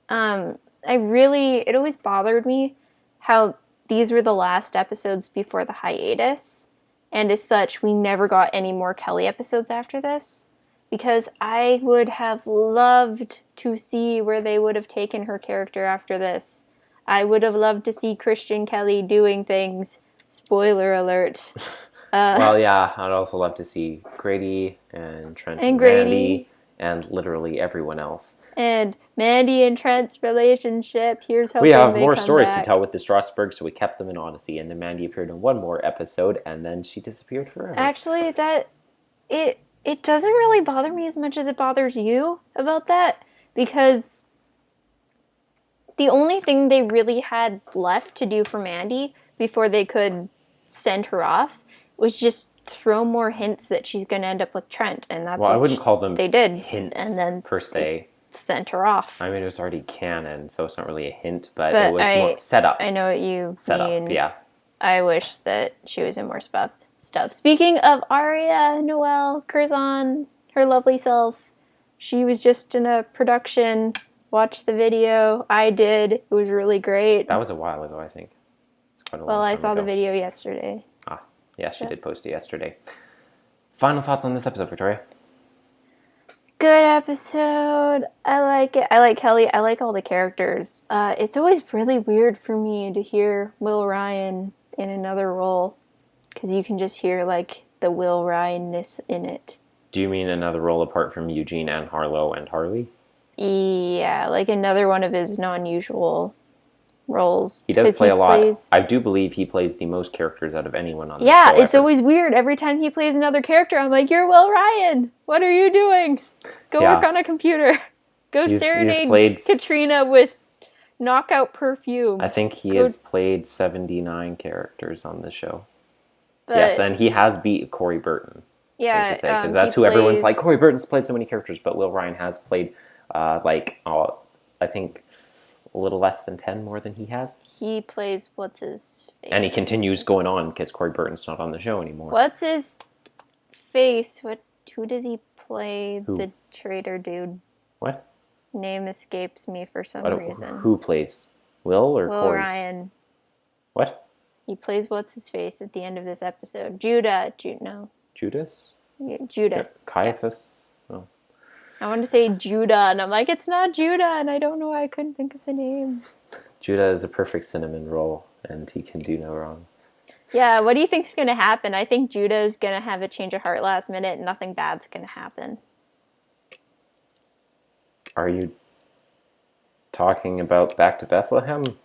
it always bothered me how these were the last episodes before the hiatus, and as such we never got any more Kelly episodes after this, because I would have loved to see where they would have taken her character after this. I would have loved to see Christian Kelly doing things. Spoiler alert. Well, yeah, I'd also love to see Grady and Trent and Grady. Mandy and literally everyone else. And Mandy and Trent's relationship. Here's hoping we have they more come stories back. to tell with the Strasbourg, so we kept them in Odyssey. And then Mandy appeared in one more episode, and then she disappeared forever. Actually, it doesn't really bother me as much as it bothers you about that, because the only thing they really had left to do for Mandy before they could send her off was just throw more hints that she's going to end up with Trent, and that's well, what I wouldn't call them they did. Hints, and then per se. Sent her off. I mean, it was already canon, so it's not really a hint, but it was more set up. I know what you set mean. Up, yeah. I wish that she was in more stuff. Speaking of Aria, Noelle, Curzon, her lovely self, she was just in a production. Watched the video. I did. It was really great. That was a while ago, I think. It's quite a long time I saw ago. the video yesterday. Yeah, she did post it yesterday. Final thoughts on this episode, Victoria? Good episode. I like it. I like Kelly. I like all the characters. It's always really weird for me to hear Will Ryan in another role, because you can just hear like the Will Ryan-ness in it. Do you mean another role apart from Eugene and Harlow and Harley? Yeah, like another one of his non-usual roles. He does play a lot. I do believe he plays the most characters out of anyone on the show. Yeah, it's always weird. Every time he plays another character, I'm like, you're Will Ryan. What are you doing? Go work on a computer. Go serenade Katrina with knockout perfume. I think he has played 79 characters on the show. Yes, and he has beat Corey Burton. Yeah, I should say, because that's who everyone's like. Corey Burton's played so many characters, but Will Ryan has played, I think, a little less than 10 more than he has. He plays what's his face. And he continues going on because Corey Burton's not on the show anymore. What's his face? Who does he play? Who? The traitor dude. What? Name escapes me for some reason. Who plays? Will or Will Corey? Ryan. What? He plays what's his face at the end of this episode. Judas? Yeah, Judas. Caiaphas? Yeah. Oh. I wanted to say Judah, and I'm like, it's not Judah, and I don't know why I couldn't think of the name. Judah is a perfect cinnamon roll, and he can do no wrong. Yeah, what do you think's going to happen? I think Judah is going to have a change of heart last minute, and nothing bad's going to happen. Are you talking about Back to Bethlehem?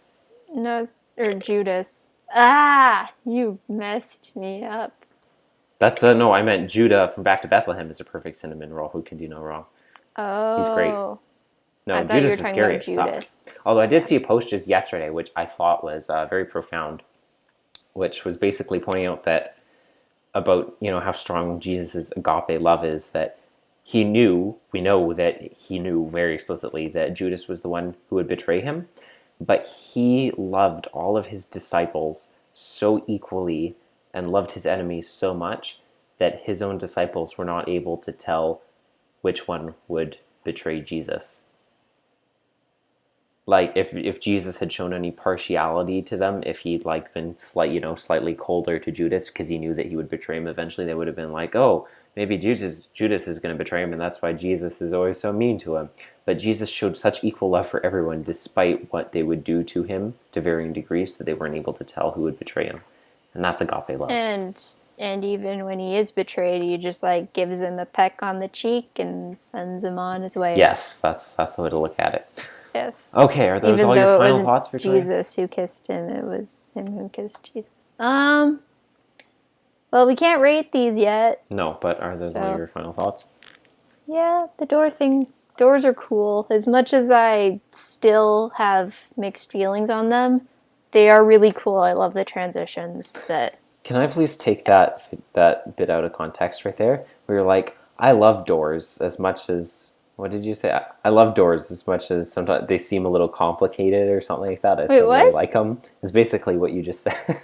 No, or Judas. Ah, you messed me up. That's no, I meant Judah from Back to Bethlehem is a perfect cinnamon roll who can do no wrong. Oh. He's great. I No, thought you were Judas talking Iscariot about Judas. sucks. Although I did see a post just yesterday, which I thought was very profound, which was basically pointing out that about, how strong Jesus' agape love is, that we know that he knew very explicitly that Judas was the one who would betray him, but he loved all of his disciples so equally and loved his enemies so much that his own disciples were not able to tell which one would betray Jesus. Like if Jesus had shown any partiality to them, if he'd been slightly colder to Judas because he knew that he would betray him eventually, they would have been like, oh, maybe Judas is going to betray him, and that's why Jesus is always so mean to him. But Jesus showed such equal love for everyone, despite what they would do to him to varying degrees, that they weren't able to tell who would betray him, and that's agape love. And even when he is betrayed, he just gives him a peck on the cheek and sends him on his way. Yes, that's the way to look at it. Yes. Okay, are those Even all your though it final wasn't thoughts, Victoria? Jesus who kissed him, it was him who kissed Jesus. Well, we can't rate these yet. No, but are those all your final thoughts? Yeah, the door thing. Doors are cool. As much as I still have mixed feelings on them, they are really cool. I love the transitions that... Can I please take that bit out of context right there? Where you're like, I love doors as much as... What did you say? I love doors as much as sometimes they seem a little complicated or something like that. I still really like them. Is basically what you just said.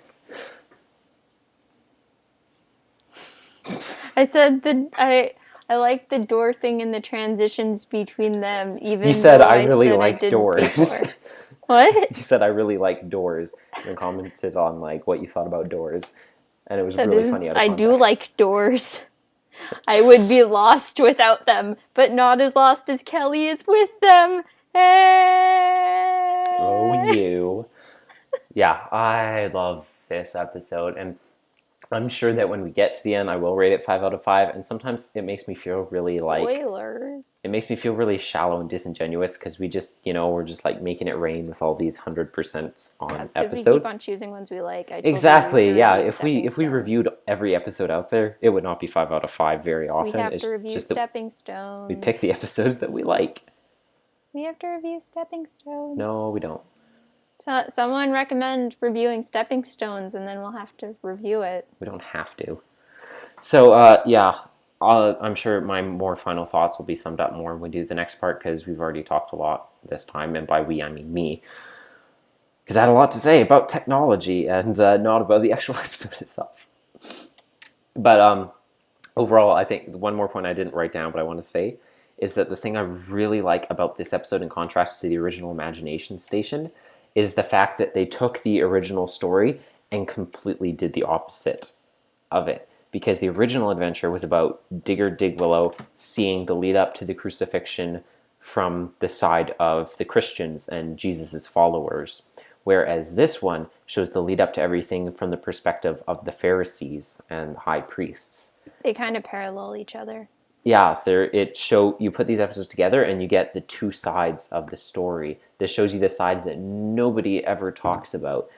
I said that I like the door thing and the transitions between them. Even you said though I really like doors. What? You said I really like doors and commented on what you thought about doors, and it was really funny out of context. I do like doors. I would be lost without them, but not as lost as Kelly is with them. Hey! Oh, you. Yeah, I love this episode, and I'm sure that when we get to the end, I will rate it 5 out of 5, and sometimes it makes me feel really Spoilers. It makes me feel really shallow and disingenuous because we just, we're just making it rain with all these 100% on episodes. We keep on choosing ones we like. Exactly, yeah. If we reviewed every episode out there, it would not be 5 out of 5 very often. We have to review Stepping Stones. We pick the episodes that we like. We have to review Stepping Stones. No, we don't. Someone recommend reviewing Stepping Stones, and then we'll have to review it. We don't have to. So, yeah. I'm sure my more final thoughts will be summed up more when we do the next part, because we've already talked a lot this time, and by we, I mean me. Because I had a lot to say about technology, and not about the actual episode itself. But overall, I think one more point I didn't write down, but I want to say, is that the thing I really like about this episode in contrast to the original Imagination Station is the fact that they took the original story and completely did the opposite of it. Because the original adventure was about Digger Digwillow seeing the lead up to the crucifixion from the side of the Christians and Jesus' followers. Whereas this one shows the lead up to everything from the perspective of the Pharisees and the high priests. They kind of parallel each other. Yeah, you put these episodes together and you get the two sides of the story. This shows you the side that nobody ever talks about,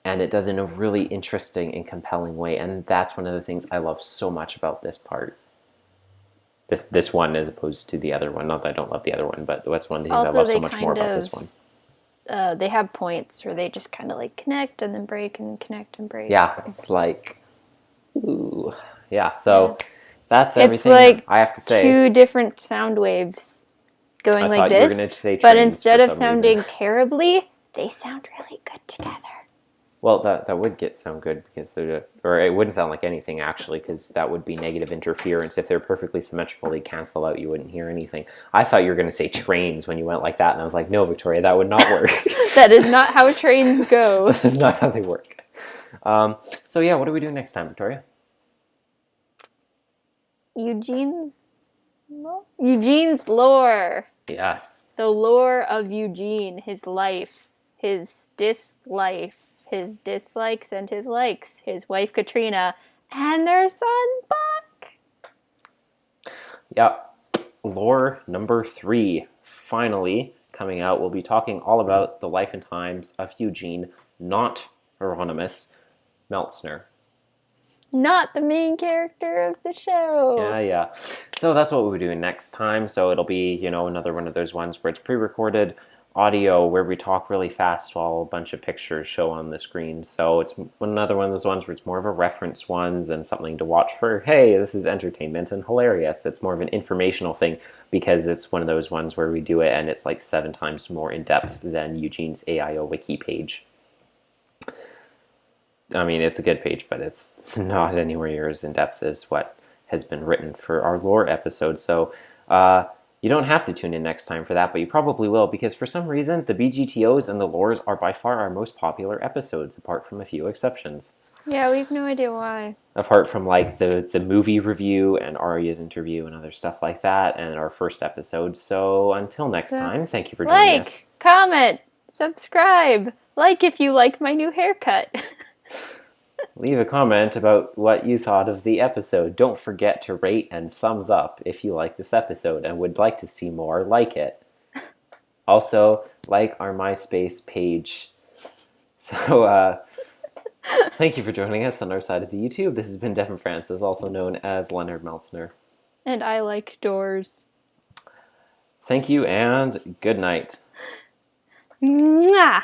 and it does in a really interesting and compelling way. And that's one of the things I love so much about this part. This one as opposed to the other one. Not that I don't love the other one, but that's one of the things I love so much more about this one. They have points where they just kind of connect and then break and connect and break. Yeah, it's ooh. Yeah, so... Yeah. That's everything I have to say. Two different sound waves going like this, you were gonna say but instead of sounding terribly, they sound really good together. Well, that would sound good because or it wouldn't sound like anything actually, because that would be negative interference. If they're perfectly symmetrical, they cancel out. You wouldn't hear anything. I thought you were going to say trains when you went like that, and I was like, no, Victoria, that would not work. That is not how trains go. That is not how they work. So yeah, what do we do next time, Victoria? Eugene's lore. Yes. The lore of Eugene, his life, his dislikes and his likes, his wife Katrina, and their son Buck. Yep. Lore number 3, finally coming out. We'll be talking all about the life and times of Eugene, not Hieronymus, Meltsner. Not the main character of the show. Yeah. So that's what we'll be doing next time. So it'll be, another one of those ones where it's pre-recorded audio where we talk really fast while a bunch of pictures show on the screen. So it's another one of those ones where it's more of a reference one than something to watch for, hey, this is entertainment and hilarious. It's more of an informational thing because it's one of those ones where we do it and it's like 7 times more in depth than Eugene's AIOO wiki page. I mean, it's a good page, but it's not anywhere near as in-depth as what has been written for our lore episode. So you don't have to tune in next time for that, but you probably will, because for some reason, the BGTOs and the lores are by far our most popular episodes, apart from a few exceptions. Yeah, we have no idea why. Apart from like the movie review and Arya's interview and other stuff like that, and our first episode. So until next time, thank you for joining us. Comment, subscribe, like if you like my new haircut. Leave a comment about what you thought of the episode. Don't forget to rate and thumbs up if you like this episode and would like to see more like it. Also, like our MySpace page. So, thank you for joining us on our side of the YouTube. This has been Devin Francis, also known as Leonard Meltsner. And I like doors. Thank you and good night. Mwah!